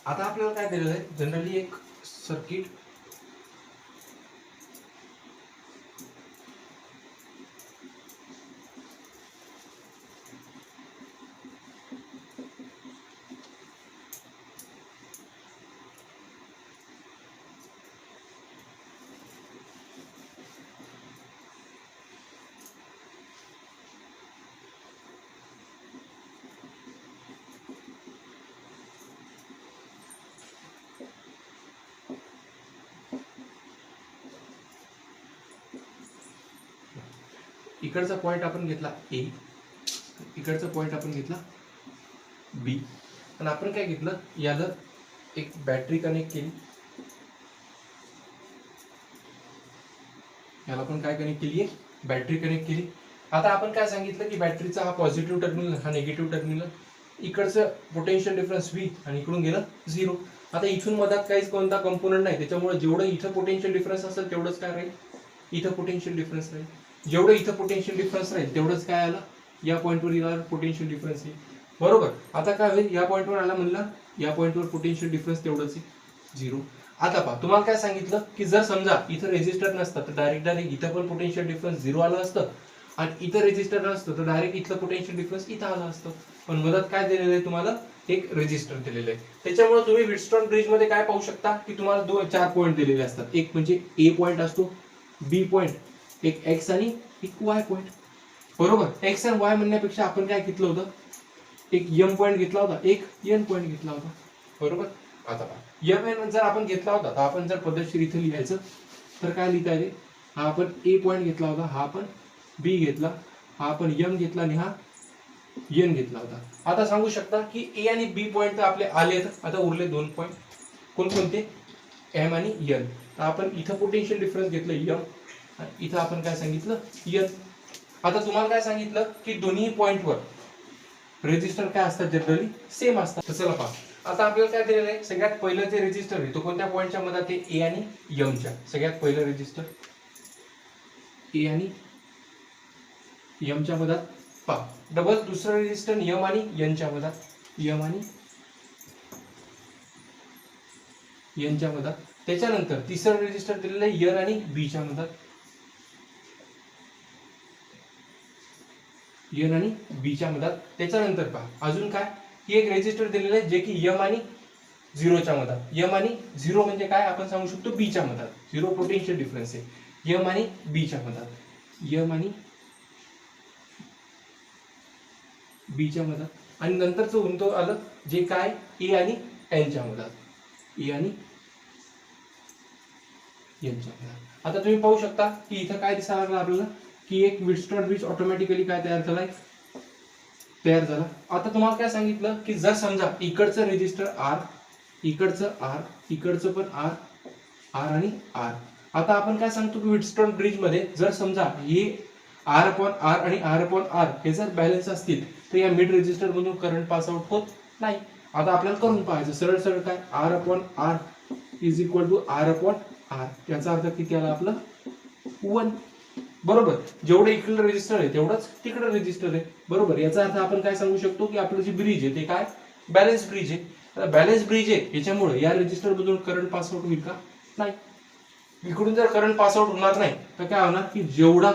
आता आपल्याला काय दिलेलं आहे जनरली एक सर्किट इकडचा पॉइंट आपण घेतला ए, इकडचा पॉइंट आपण घेतला बी, आणि आपण काय घेतलं याला एक बॅटरी कनेक्ट केली, याला आपण काय कनेक्ट केली आहे बॅटरी कनेक्ट केली. आता आपण काय सांगितलं की बॅटरीचा हा पॉझिटिव्ह टर्मिनल हा निगेटिव्ह टर्मिनल, इकडचं पोटेन्शियल डिफरन्स व्ही आणि इकडून गेलं 0. आता इथून मधात काहीच कोणता कंपोनंट नाही, त्याच्यामुळे जेवढं इथं पोटेन्शियल डिफरन्स असेल तेवढंच काय राहील इथं पोटेन्शियल डिफरन्स राहील. जेवढं इथं पोटेन्शियल डिफरन्स राहील तेवढंच काय आलं या पॉईंटवर येणार पोटेन्शियल डिफरन्स येईल. बरोबर. आता काय होईल या पॉईंटवर आला म्हणलं या पॉईंटवर पोटेन्शियल डिफरन्स तेवढंच आहे 0. आता पहा तुम्हाला काय सांगितलं की जर समजा इथं रेजिस्टर नसतं तर डायरेक्ट इथं पण पोटेन्शियल डिफरन्स 0 आलं असतं, आणि इथं रेजिस्टर नसतं तर डायरेक्ट इथलं पोटेन्शियल डिफरन्स इथं आलं असतं. पण मदत काय दिलेलं आहे तुम्हाला एक रेजिस्टर दिलेलं आहे. त्याच्यामुळे तुम्ही व्हीटस्टोन ब्रिज मध्ये काय पाहू शकता की तुम्हाला 4 पॉईंट दिलेले असतात. एक म्हणजे ए पॉईंट असतो, बी पॉईंट, एक एक्स आणि एक वाय पॉईंट. बरोबर. एक्स आणि वाय म्हणण्यापेक्षा आपण काय घेतलं होतं एक एम पॉईंट घेतला होता, एक एन पॉईंट घेतला होता. बरोबर. आता एम एन जर आपण घेतला होता तर आपण जर पद्धतशीर इथे लिहायचं तर काय लिहिता येते, हा आपण ए पॉईंट घेतला होता, हा आपण बी घेतला, हा आपण एम घेतला आणि हा एन घेतला होता. आता सांगू शकता की ए आणि बी पॉईंट तर आपले आले, आता उरले 2 पॉईंट कोणकोणते एम आणि एन. तर आपण इथं पोटेन्शियल डिफरन्स घेतलं एम, इथं आपण काय सांगितलं एन. आता तुम्हाला काय सांगितलं की दोन्ही पॉइंटवर रेजिस्टर काय असतात जनरली सेम असतात. तर चला पहा आता आपल्याला काय दिलेलं आहे सगळ्यात पहिलं जे रेजिस्टर आहे तो कोणत्या पॉईंटच्या मध्ये ते ए आणि एम च्या. सगळ्यात पहिलं रेजिस्टर ए आणि एम च्या मध्ये पहा. डबल दुसरं रेजिस्टर एम आणि एन च्या मध्ये, एम आणि एन च्या मध्ये. त्याच्यानंतर तिसरं रेजिस्टर दिलेलं आहे एन आणि बी च्या मध्ये, एन आणि बी च्या मध्ये. त्याच्यानंतर पहा अजून काय एक रेजिस्टर दिलेलं आहे जे की एम आणि झिरोच्या मधात. एम आणि झिरो म्हणजे काय आपण सांगू शकतो बीच्या मधात. झिरो पोटेन्शियल डिफरन्स आहे एम आणि बीच्या मधात. एम आणि बीच्या मधात आणि नंतरचं उंतो आलं जे काय ए आणि एनच्या मधात. ए आणि एनच्या मधात. आता तुम्ही पाहू शकता की इथं काय दिसायला लागलं आपल्याला की एक व्हीटस्टोन ब्रिज ऑटोमॅटिकली काय तयार झालाय, तयार झाला. आता तुम्हाला काय सांगितलं की जर समजा इकडचं रेजिस्टर आर, इकडचं आर, इकडचं पण आर, आर आणि आर. आता आपण काय सांगतो की व्हीटस्टोन ब्रिज मध्ये जर समजा हे आर अपॉन आर आणि आर अपॉन आर हे जर बॅलन्स असतील तर या मिड रेजिस्टर मधून करंट पास आउट होत नाही. आता आपल्याला करून पाहायचं सरळ सरळ काय R upon R is equal to R upon R. याचा अर्थ किती आला आपलं 1. बरोबर, जेवढे इकडे रेजिस्टर आहे तेवढंच तिकडे रेजिस्टर आहे. बरोबर, याचा अर्थ आपण काय सांगू शकतो की आपलं जे ब्रिज आहे ते काय बॅलन्स ब्रिज आहे. आता बॅलन्स ब्रिज आहे याच्यामुळे या रेजिस्टर मधून करंट पास आउट होईल का, नाही. इकडून जर करंट पास आउट होणार नाही तर काय होणार की जेवढा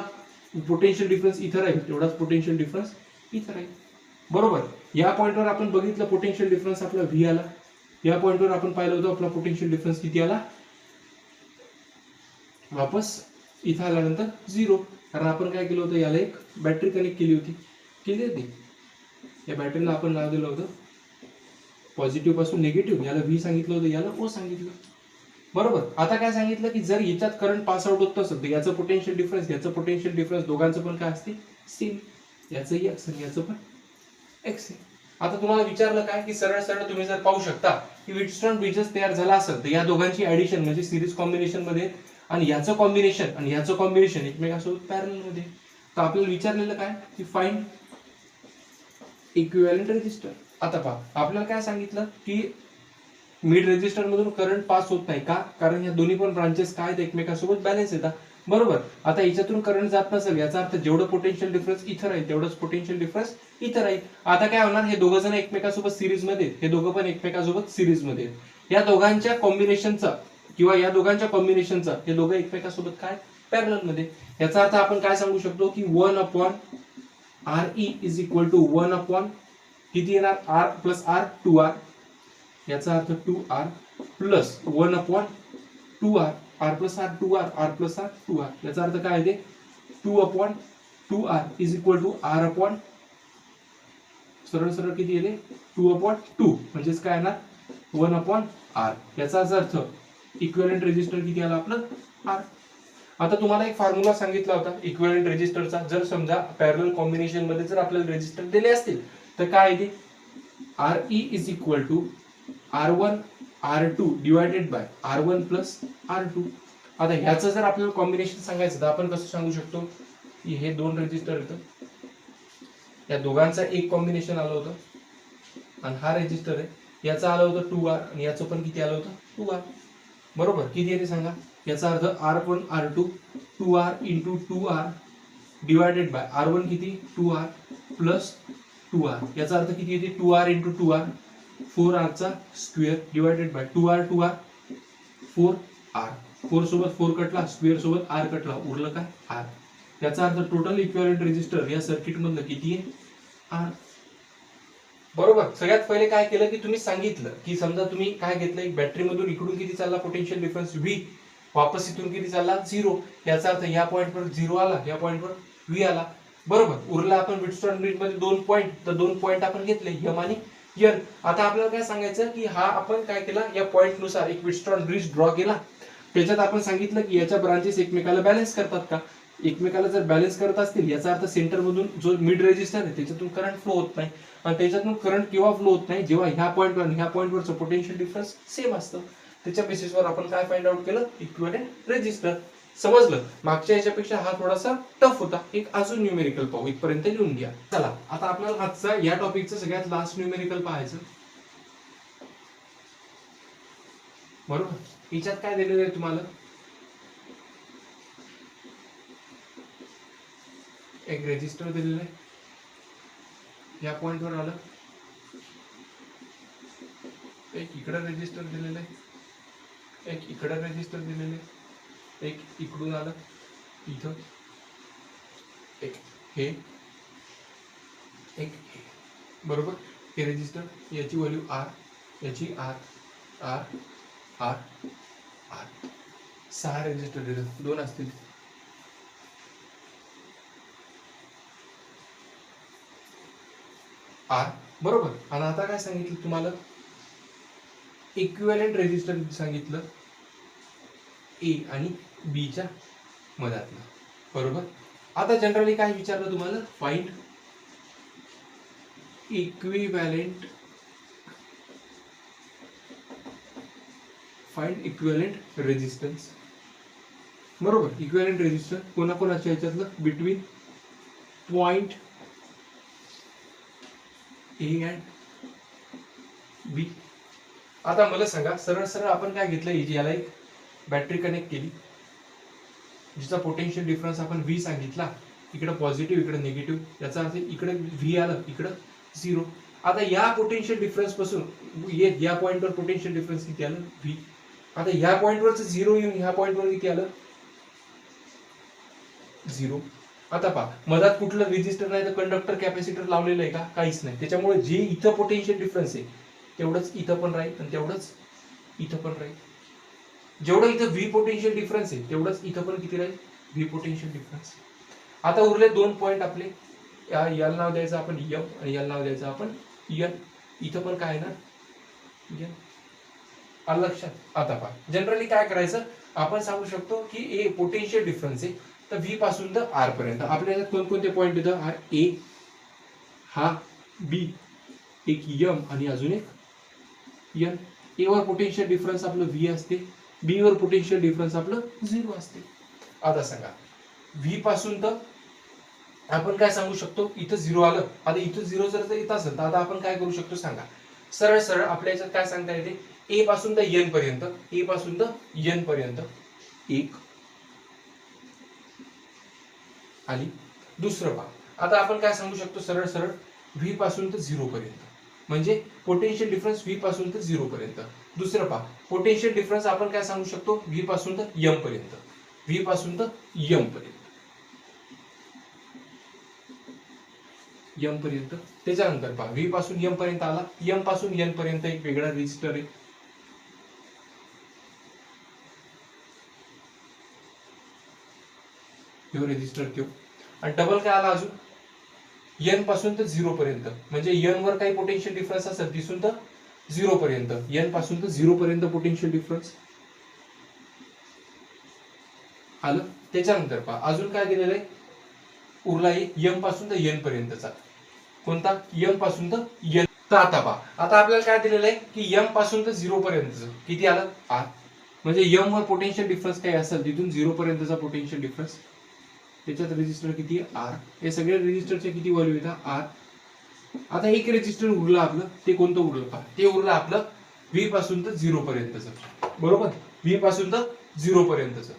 पोटेन्शियल डिफरन्स इथं राहील तेवढाच पोटेन्शियल डिफरन्स इथं राहील. बरोबर, या पॉइंटवर आपण बघितलं पोटेन्शियल डिफरन्स आपला व्ही आला. या पॉइंटवर आपण पाहिलं होतं आपला पोटेन्शियल डिफरन्स किती आला, वापस इथं आल्यानंतर 0. कारण आपण काय केलं होतं याला एक बॅटरी कनेक्ट केली होती, केली होती. या बॅटरीला आपण नाव दिलं होतं पॉझिटिव्ह पासून निगेटिव्ह, याला व्ही सांगितलं होतं, याला ओ सांगितलं. बरोबर, आता काय सांगितलं की जर याच्यात करंट पास आउट होत असेल तर याचं पोटेन्शियल डिफरन्स याचं पोटेन्शियल डिफरन्स दोघांचं पण काय असते सेम. याचंही एक्स आणि याचं पण एक्स आहे. आता तुम्हाला विचारलं काय की सरळ सरळ तुम्ही जर पाहू शकता की व्हीटस्टोन ब्रिजेस तयार झाला असेल तर या दोघांची ऍडिशन म्हणजे सिरीज कॉम्बिनेशन मध्ये आणि याचं कॉम्बिनेशन आणि याचं कॉम्बिनेशन एकमेकांसोबत पॅरलल मध्ये. तर आपल्याला विचारलेलं काय की फाइंड इक्विव्हॅलेंट रेजिस्टर. आता पहा आपल्याला काय सांगितलं की मिड रेजिस्टर मधून करंट पास होत नाही का, कारण या दोन्ही पण ब्रांचेस काय आहेत एकमेकांसोबत बॅलन्स येतात. बरोबर, आता याच्यातून करंट जात नसेल याचा अर्थ जेवढं पोटेन्शियल डिफरन्स इथं राहील तेवढंच पोटेन्शियल डिफरन्स इथं राहील. आता काय होणार, हे दोघं जण एकमेकांसोबत सिरीज मध्ये, हे दोघं पण एकमेकांसोबत सिरीज मध्ये. या दोघांच्या कॉम्बिनेशनचा किंवा या दोघांच्या कॉम्बिनेशनचा हे दोघं एकमेकांसोबत काय पॅरलल मध्ये. याचा अर्थ आपण काय सांगू शकतो की 1 upon R E is equal to 1 upon किती येणार आर प्लस आर 2r. याचा अर्थ 2r plus 1 upon 2r, R plus R 2r, R plus R 2r. याचा अर्थ काय आहे 2 upon 2r is equal to R upon सरळ सरळ किती येते 2 अपॉन 2 म्हणजेच काय येणार 1 अपॉन आर. याचाच अर्थ इक्विव्हॅलेंट रेजिस्टर किती आला आपलं आर. आता तुम्हाला एक फॉर्म्युला सांगितला होता इक्विव्हॅलेंट रेजिस्टरचा. जर समजा पॅरलल कॉम्बिनेशन मध्ये जर आपल्याला रेजिस्टर दिले असतील तर काय आहे R E is equal to R1 R2 divided by R1 plus R2. आता ह्याचं जर आपल्याला कॉम्बिनेशन सांगायचं तर आपण कसं सांगू शकतो की हे दोन रेजिस्टर येतं, या दोघांचा एक कॉम्बिनेशन आलं होतं आणि हा रेजिस्टर आहे याचं आलं होतं 2R आणि याचं पण किती आलं होतं 2R. बरोबर, किती आहे ते सांगा. याचा अर्थ R1 R2 2R into 2R divided by R1 किती 2R प्लस 2R. याचा अर्थ किती येते 2R इंटू 2R 4R चा square divided by 2R 2R 4R. 4 सोबत 4 कटला, स्क्वेअर सोबत R कटला, उरलं काय R. याचा अर्थ टोटल इक्विव्हॅलेंट रेजिस्टर या सर्किट मधलं किती आहे R. बरोबर, सगळ्यात पहिले काय केलं की तुम्ही सांगितलं की समजा तुम्ही काय घेतलं एक बॅटरी मधून इकडून किती चालला पोटेन्शियल डिफरन्स V, वापस इथून किती चालला 0. याचा अर्थ या पॉइंटवर 0 आला, या पॉइंटवर V आला. बरोबर, उरला आपण व्हीटस्टोन ब्रिज मध्ये 2 पॉइंट, तर 2 पॉइंट आपण घेतले M आणि N. आता आपल्याला काय सांगायचं की हा आपण काय केला या पॉइंट नुसार एक व्हीटस्टोन ब्रिज ड्रॉ केला. त्याच्यात आपण सांगितलं की याच्या ब्रांचेस एकमेकाला बॅलन्स करतात का, एकमेकाला जर बॅलन्स करत असतील याचा अर्थ सेंटर मधून जो मिड रेजिस्टर आहे त्याच्यातून करंट फ्लो होत नाही. आणि त्याच्यातून करंट केव्हा फ्लो होत नाही जेव्हा ह्या पॉइंटवर आणि ह्या पॉइंटवरचं पोटेन्शियल डिफरन्स सेम असतं. त्याच्या बेसिसवर आपण काय फाइंड आउट केलं इक्विव्हॅलेंट रेजिस्टर. समजलं, मागच्या याच्यापेक्षा हा थोडासा टफ होता. एक अजून न्यूमेरिकल पाहू, इथपर्यंत लिहून घ्या. चला आता आपल्याला आजचा या टॉपिकचं सगळ्यात लास्ट न्यूमेरिकल पाहायचं. बरोबर, याच्यात काय दिलेलं आहे तुम्हाला एक रेजिस्टर दिलेलं आहे, या पॉइंटवर आलं, एक इकडे रेजिस्टर दिलेलं आहे, एक इकडे रेजिस्टर दिलेलं आहे, एक इकडून आलं इथं, एक हे, एक हे. बरोबर, हे रेजिस्टर याची व्हॅल्यू R, याची R, R R R 6 resistor दिले, 2 असतील. आर बरोबर. आणि आता काय सांगितलं तुम्हाला, इक्विव्हॅलेंट रेजिस्टर सांगितलं ए आणि बी च्या मधातलं, बरोबर. आता जनरली काय विचारलं तुम्हाला, फाइंड इक्विव्हॅलेंट रेजिस्टन्स, बरोबर. इक्विव्हॅलेंट रेजिस्टर कोणाकोणाच्या ह्याच्यातलं, between point A and B. आता मला सांगा, सरळ सरळ आपण काय घेतलं, याला एक बॅटरी कनेक्ट केली, जिचा पोटेन्शियल डिफरन्स आपण व्ही सांगितला, इकडे पॉझिटिव्ह इकडे निगेटिव्ह, याचा अर्थ इकडे व्ही आलं इकडे 0. आता या पोटेन्शियल डिफरन्स पासून या पॉइंटवर पोटेन्शियल डिफरन्स किती आलं, व्ही. आता ह्या पॉइंटवरच 0 येऊन ह्या पॉइंटवर किती आलं, 0. आता पहा, मधात कुठलं रेजिस्टर नाही तर कंडक्टर कॅपॅसिटर लावलेलं आहे का, काहीच नाही. त्याच्यामुळे जे इथं पोटेन्शियल डिफरन्स आहे तेवढंच इथं पण राहील आणि तेवढंच इथं पण राहील. जेवढं इथं व्ही पोटेन्शियल डिफरन्स आहे तेवढंच इथं पण किती राहील, व्ही पोटेन्शियल डिफरन्स. आता उरले 2 पॉइंट आपले, याला नाव द्यायचं आपण एम आणि याला नाव द्यायचं आपण एन. इथं पण काय आहे ना, एन. आलं लक्षात. आता पहा, जनरली काय करायचं, आपण सांगू शकतो की ए पोटेन्शियल डिफरन्स आहे, तर व्ही पासून तर आर पर्यंत आपल्याला कोणकोणते पॉइंट येतं, हा ए, हा बी, एक एम आणि अजून एक एन. ए वर पोटेन्शियल डिफरन्स आपलं व्ही असते, बी वर पोटेन्शियल डिफरन्स आपलं 0 असते. आता सांगा, व्ही पासून तर आपण काय सांगू शकतो, इथं 0 आलं. आता इथं 0 जर येत असेल तर आता आपण काय करू शकतो सांगा, सरळ सरळ आपल्या याच्यात काय सांगता येते, ए पासून तर एन पर्यंत, ए पासून तर एन पर्यंत एक आणि दुसरं पहा. आता आपण काय सांगू शकतो, सरळ सरळ व्ही पासून तर 0 पर्यंत, म्हणजे पोटेन्शियल डिफरन्स व्ही पासून तर 0 पर्यंत. दुसरं पहा, पोटेन्शियल डिफरन्स आपण काय सांगू शकतो, व्ही पासून तर एम पर्यंत, व्ही पासून तर एम पर्यंत, एम पर्यंत. त्याच्यानंतर पहा, व्ही पासून एम पर्यंत आला, एम पासून एन पर्यंत एक वेगळा रेजिस्टर आहे, ह्यो रेजिस्टर ठेव. आणि डबल काय आला अजून, एन पासून तर 0 पर्यंत, म्हणजे एन वर काही पोटेन्शियल डिफरन्स असेल तिथून तर 0 पर्यंत, एन पासून तर 0 पर्यंत पोटेन्शियल डिफरन्स आलं. त्याच्यानंतर पहा, अजून काय दिलेलं आहे, उरला एम पासून तर एन पर्यंतचा, कोणता, एम पासून तर एन. तर आता पहा, आता आपल्याला काय दिलेलं आहे की एम पासून तर 0 पर्यंतचं किती आलं, आर. म्हणजे एम वर पोटेन्शियल डिफरन्स काही असेल तिथून 0 पर्यंतचा पोटेन्शियल डिफरन्स, त्याच्यात रेजिस्टर किती, आर. हे सगळे रेजिस्टरचे किती व्हॅल्यू येतात, आर. आता एक रेजिस्टर उरलं आपलं, ते कोणतं उरलं पहा, ते उरलं आपलं व्ही पासून तर 0 पर्यंतचं, बरोबर. व्ही पासून तर 0 पर्यंतचं.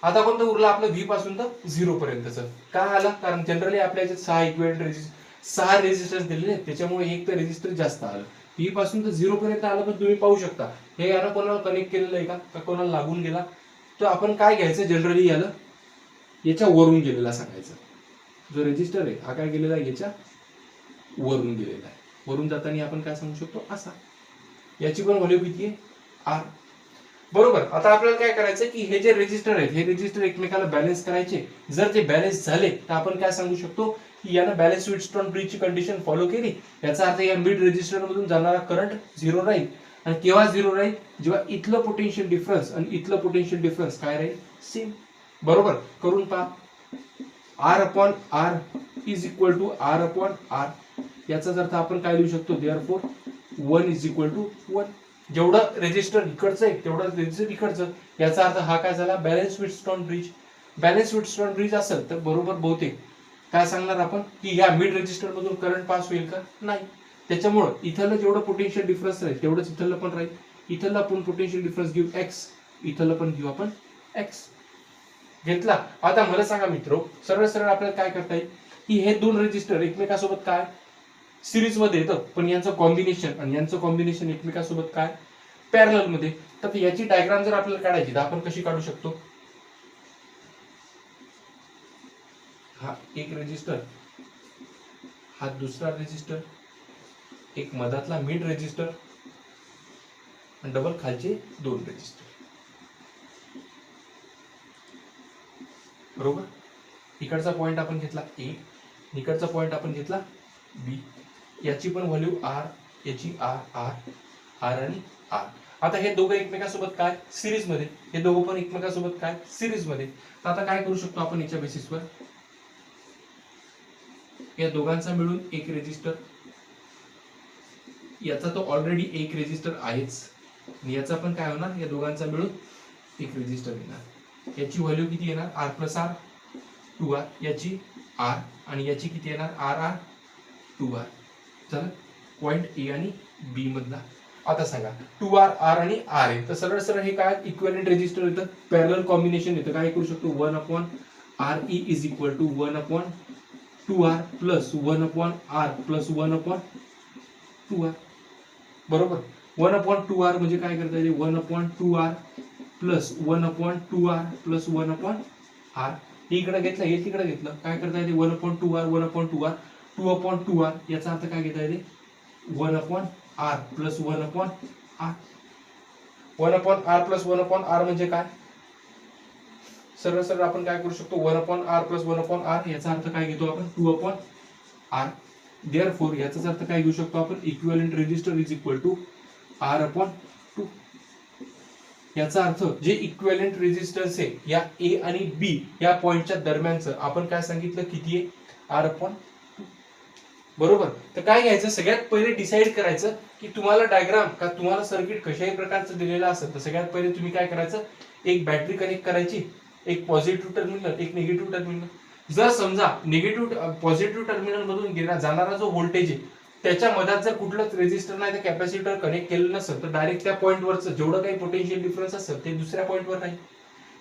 आता कोणतं उरलं आपलं, व्ही पासून तर 0 पर्यंतचं. काय आलं, कारण जनरली आपल्या याच्यात 6 इक्विव्हॅलेंट रेजिस्टर, 6 रेजिस्टन्स दिलेले आहेत, त्याच्यामुळे एक तर रेजिस्टर जास्त आलं. व्ही पासून तर 0 पर्यंत आलं, पण तुम्ही पाहू शकता हे यानं कोणाला कनेक्ट केलेलं आहे का कोणाला लागून गेला. तर आपण काय घ्यायचं, जनरली याला याच्या वरून गेलेला सांगायचं. जो रेजिस्टर आहे हा काय गेलेला आहे, याच्या वरून गेलेला आहे. वरून जाताना आपण काय सांगू शकतो, असा. याची पण व्हॅल्यू किती आहे, आर, बरोबर. आता आपल्याला काय करायचं की हे जे रेजिस्टर आहेत हे रेजिस्टर एकमेकाला बॅलन्स करायचे. जर ते बॅलन्स झाले तर आपण काय सांगू शकतो की यानं बॅलन्स व्हीटस्टोन ब्रिजची कंडिशन फॉलो केली, याचा अर्थ या मिड रेजिस्टर मधून जाणारा करंट 0 राहील. आणि केव्हा 0 राहील, जेव्हा इथलं पोटेन्शियल डिफरन्स आणि इथलं पोटेन्शियल डिफरन्स काय राहील, सेम. बरोबर. करून पहा, R upon R is equal to R upon R. याचाच अर्थ आपण काय लिहू शकतो, देअरफॉर 1 इज इक्वल टू 1. जेवढं रेजिस्टर इकडचं आहे तेवढं रेजिस्टर इकडचं, याचा अर्थ हा काय झाला, balance Wheatstone bridge. Balance Wheatstone bridge असेल तर बरोबर बहुतेक काय सांगणार आपण की या मिड रेजिस्टर मधून करंट पास होईल का, नाही. त्याच्यामुळं इथलं जेवढं पोटेन्शियल डिफरन्स राहील तेवढंच इथलं पण राहील. इथला आपण पोटेन्शियल डिफरन्स घेऊ एक्स, इथलं पण घेऊ आपण एक्स. घेतला. आता मला सांगा मित्र, सरळ सरळ आपल्याला काय करता येईल की हे 2 रेजिस्टर एकमेकांसोबत काय सिरीज मध्ये येतं, पण यांचं कॉम्बिनेशन आणि यांचं कॉम्बिनेशन एकमेकांसोबत काय पॅरलल मध्ये. तर याची डायग्राम जर आपल्याला काढायची तर आपण कशी काढू शकतो, हा एक रेजिस्टर, हा दुसरा रेजिस्टर, एक मधातला मिड रेजिस्टर आणि डबल खालचे 2 रेजिस्टर. बरोबर. इकडचा पॉइंट आपण घेतला ए, इकडचा पॉइंट आपण घेतला बी. याची पण व्हॅल्यू आर, याची आर आर आर आणि आर. आता हे दोघं एकमेकांसोबत काय सिरीज मध्ये, हे दोघं पण एकमेकांसोबत काय सिरीज मध्ये. तर आता काय करू शकतो आपण याच्या बेसिसवर, या दोघांचा मिळून एक रेजिस्टर, याचा तो ऑलरेडी एक रेजिस्टर आहेच, याचा पण काय होणार, या दोघांचा मिळून एक रेजिस्टर येणार. याची व्हॅल्यू किती येणार, आर प्लस आर 2R, याची आर आणि याची किती येणार, आर आर 2R. चला पॉइंट ए आणि बी मधला. आता सांगा 2R आर आणि आर आहे, तर सरळ सरळ हे काय इक्विव्हॅलेंट रेजिस्टर येतं, पॅरलल कॉम्बिनेशन येतं. काय करू शकतो, 1/RE is equal to 1/2R plus 1/R plus 1/2R. बरोबर. 1/2R म्हणजे काय करता येईल, 1/2R plus 1/2R plus 1/R. हे इकडे घेतलं, हे तिकडे घेतलं, काय करता येते, 1/2R 1/2R 2/2R. याचा अर्थ काय घेता येते, 1/R plus 1/R. 1/R plus 1/R म्हणजे काय, सरळ सरळ आपण काय करू शकतो, 1/R प्लस 1/R. याचा अर्थ काय घेतो आपण, 2/R. देअरफॉर याचाच अर्थ काय घेऊ शकतो आपण, equivalent resistor is equal to R/2. याचा अर्थ जे इक्विव्हॅलेंट रेजिस्टन्स आहे या ए आणि बी या पॉइंटच्या दरम्यानचं आपण काय सांगितलं, किती आहे, R/2. बरोबर. तर काय घ्यायचं, सगळ्यात पहिले डिसाईड करायचं की तुम्हाला डायग्राम का तुम्हाला सर्किट कशाही प्रकारचं दिलेलं असेल तर सगळ्यात पहिले तुम्ही काय करायचं, एक बॅटरी कनेक्ट करायची, एक पॉझिटिव्ह टर्मिनल, एक निगेटिव्ह टर्मिनल. जर समजा निगेटिव्ह पॉझिटिव्ह टर्मिनल मधून जाणारा जो व्होल्टेज आहे त्याच्या मधात जर कुठलंच रेजिस्टर नाही तर कॅपॅसिटर कनेक्ट केलेलं नसेल तर डायरेक्ट त्या पॉईंटवरचं जेवढं काही पोटेन्शियल डिफरन्स असेल ते दुसऱ्या पॉईंटवर नाही.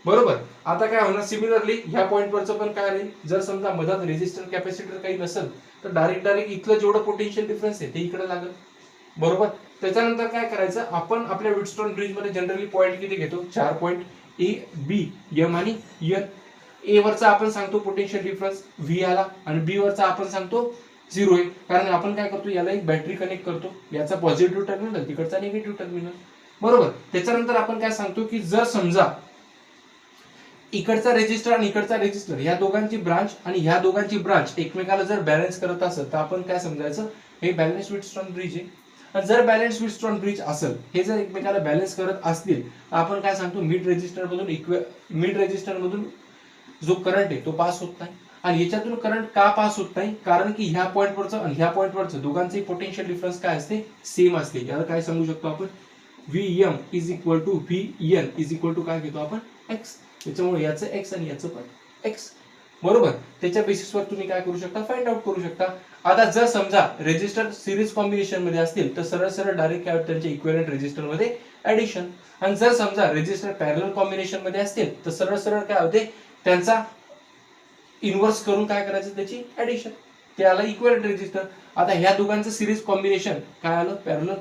बरोबर. आता काय होणार, सिमिलरली ह्या पॉईंटवरचं पण काय राहील, जर समजा मधात रेजिस्टर कॅपॅसिटर काही नसेल तर डायरेक्ट इथलं जेवढं पोटेन्शियल डिफरन्स आहे ते इकडे लागेल. बरोबर. त्याच्यानंतर काय करायचं, आपण आपल्या व्हीटस्टोन ब्रिज मध्ये जनरली पॉईंट किती घेतो, 4 पॉईंट ए बी एम आणि एन. ए वरचा आपण सांगतो पोटेन्शियल डिफरन्स व्ही आला आणि बी वरचा आपण सांगतो 0 आहे, कारण आपण काय करतो, याला एक बॅटरी कनेक्ट करतो, याचा पॉझिटिव्ह टर्मिनल तिकडचा निगेटिव्ह टर्मिनल. बरोबर. त्याच्यानंतर आपण काय सांगतो की जर समजा इकडचा रेजिस्टर आणि इकडचा रेजिस्टर या दोघांची ब्रांच आणि ह्या दोघांची ब्रांच एकमेकाला जर बॅलन्स करत असेल तर आपण काय समजायचं, हे बॅलन्स व्हीटस्टोन ब्रिज आहे. आणि जर बॅलन्स व्हीटस्टोन ब्रिज असेल, हे जर एकमेकाला बॅलन्स करत असतील तर आपण काय सांगतो, मिड रेजिस्टर मधून जो करंट आहे तो पास होत नाही. आणि याच्यातून करंट का पास होत नाही, कारण की ह्या पॉईंटवरचं आणि ह्या पॉईंटवरचं दोघांचे पोटेन्शियल डिफरन्स काय असते, सेम असते. याला काय सांगू शकतो आपण, Vm is equal to Vn is equal to काय घेतो आपण, x. त्याच्यामुळे याचं x आणि याचं पण x. बरोबर. त्याच्या बेसिसवर तुम्ही काय करू शकता, फाइंड आउट करू शकता. आता जर समजा रेजिस्टर सिरीज कॉम्बिनेशन मध्ये असतील तर सरळ सरळ डायरेक्ट काय त्यांच्या इक्विव्हॅलेंट रेजिस्टर मध्ये ऍडिशन. आणि जर समजा रेजिस्टर पॅरलल कॉम्बिनेशन मध्ये असतील तर सरळ सरळ काय होते, त्यांचा इन्व्हर्स करून काय करायचं, त्याची ऍडिशन. त्याला इक्विव्हॅलेंट रेजिस्टर. आता ह्या दोघांचं सिरीज कॉम्बिनेशन काय आलं, पॅरलल.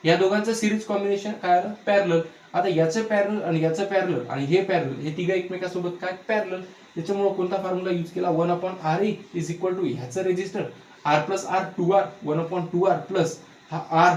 या दोघांचं सिरीज कॉम्बिनेशन काय आलं, पॅरलल. आता याचं पॅरलल आणि याचं पॅरलल आणि हे पॅरलल, हे तिघं एकमेकांसोबत काय, पॅरलल. त्याच्यामुळे कोणता फॉर्म्युला यूज केला, 1/RE इज इक्वल टू ह्याचं resistor R plus R 2R 1/2R plus हा R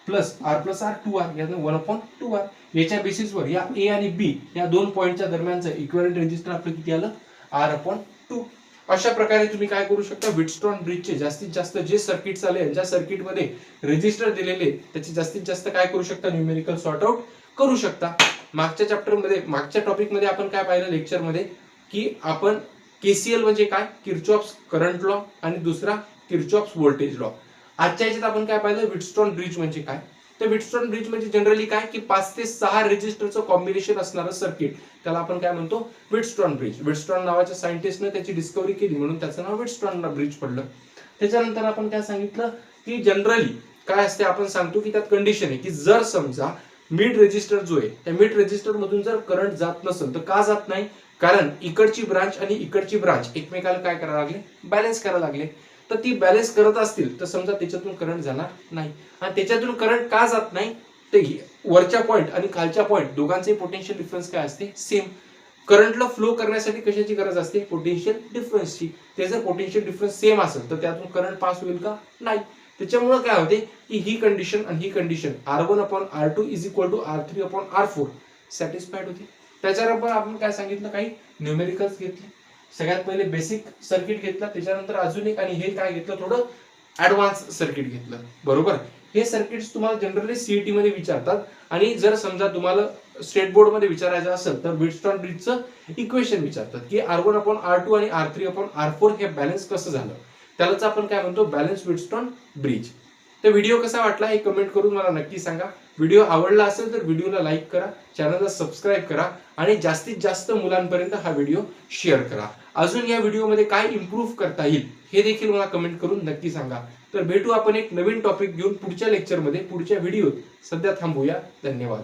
plus R plus R 2R याचं 1/2R. याच्या बेसिसवर या ए आणि बी या दोन पॉईंटच्या दरम्यानचं इक्विव्हॅलेंट रेजिस्टर आपलं किती आलं, R/2. अशा प्रकारे तुम्ही काय करू शकता, व्हीटस्टोन ब्रिजचे जास्तीत जास्त जे सर्किट आले, ज्या सर्किटमध्ये रेजिस्टर दिलेले त्याचे जास्तीत जास्त काय करू शकता, न्यूमेरिकल सॉर्ट आउट करू शकता. मागच्या चॅप्टरमध्ये, मागच्या टॉपिकमध्ये आपण काय पाहिलं लेक्चरमध्ये, की आपण केसीएल म्हणजे काय, किर्चॉफ्स करंट लॉ आणि दुसरा किर्चॉफ्स व्होल्टेज लॉ. आजच्या याच्यात आपण काय पाहिलं, व्हीटस्टोन ब्रिज म्हणजे काय. तर व्हीटस्टोन ब्रिज म्हणजे जनरली काय, की 5 ते 6 रेजिस्टरचं कॉम्बिनेशन असणारं सर्किट, त्याला आपण काय म्हणतो, व्हीटस्टोन ब्रिज. व्हीटस्टोन नावाच्या सायंटिस्टने त्याची डिस्कव्हरी केली म्हणून त्याचं नाव व्हीटस्टोन ब्रिज पडलं. त्याच्यानंतर आपण काय सांगितलं, की जनरली काय असते, आपण सांगतो की त्यात कंडिशन आहे की जर समजा मिड रेजिस्टर जो आहे त्या मिड रेजिस्टर मधून जर करंट जात नसेल तर का जात नाही, कारण इकडची ब्रांच आणि इकडची ब्रांच एकमेकाला काय करायला लागले, बॅलन्स करायला लागले. तर ती बॅलन्स करत असतील तर समजा त्याच्यातून करंट जाणार नाही. आणि त्याच्यातून करंट का जात नाही, ते वरच्या पॉईंट आणि खालच्या पॉईंट दोघांचे पोटेन्शियल डिफरन्स काय असते, सेम. करंटला फ्लो करण्यासाठी कशाची गरज असते, पोटेन्शियल डिफरन्सची. ते जर पोटेन्शियल डिफरन्स सेम असेल तर त्यातून करंट पास होईल का, नाही. त्याच्यामुळे काय होते की ही कंडिशन आणि ही condition R1/R2 is equal to R3/R4 satisfied होते. त्याच्यावर आपण काय सांगितलं, काही न्यूमेरिकल्स घेतले. सगळ्यात पहिले बेसिक सर्किट घेतला, त्याच्यानंतर अजून एक आणि हे काय घेतलं, थोडं ऍडव्हान्स सर्किट घेतलं. बरोबर. हे सर्किट्स तुम्हाला जनरली सीईटी मध्ये विचारतात. आणि जर समजा तुम्हाला स्टेट बोर्ड मध्ये विचारायचं असेल तर व्हीटस्टोन ब्रिजचं इक्वेशन विचारतात की R1/R2 आणि R3/R4 हे बॅलन्स कसं झालं, त्यालाच आपण काय म्हणतो, बॅलन्स व्हीटस्टोन ब्रिज. तर व्हिडिओ कसा वाटला हे कमेंट करून मला नक्की सांगा. व्हिडिओ आवडला असेल तर व्हिडिओला लाईक करा, चॅनलला सबस्क्राईब करा आणि जास्तीत जास्त मुलांपर्यंत हा व्हिडिओ शेअर करा. अजून या व्हिडिओमध्ये काय इम्प्रूव्ह करता येईल हे देखील मला कमेंट करून नक्की सांगा. तर भेटू आपण एक नवीन टॉपिक घेऊन पुढच्या लेक्चरमध्ये, पुढच्या व्हिडिओत. सध्या थांबूया. धन्यवाद.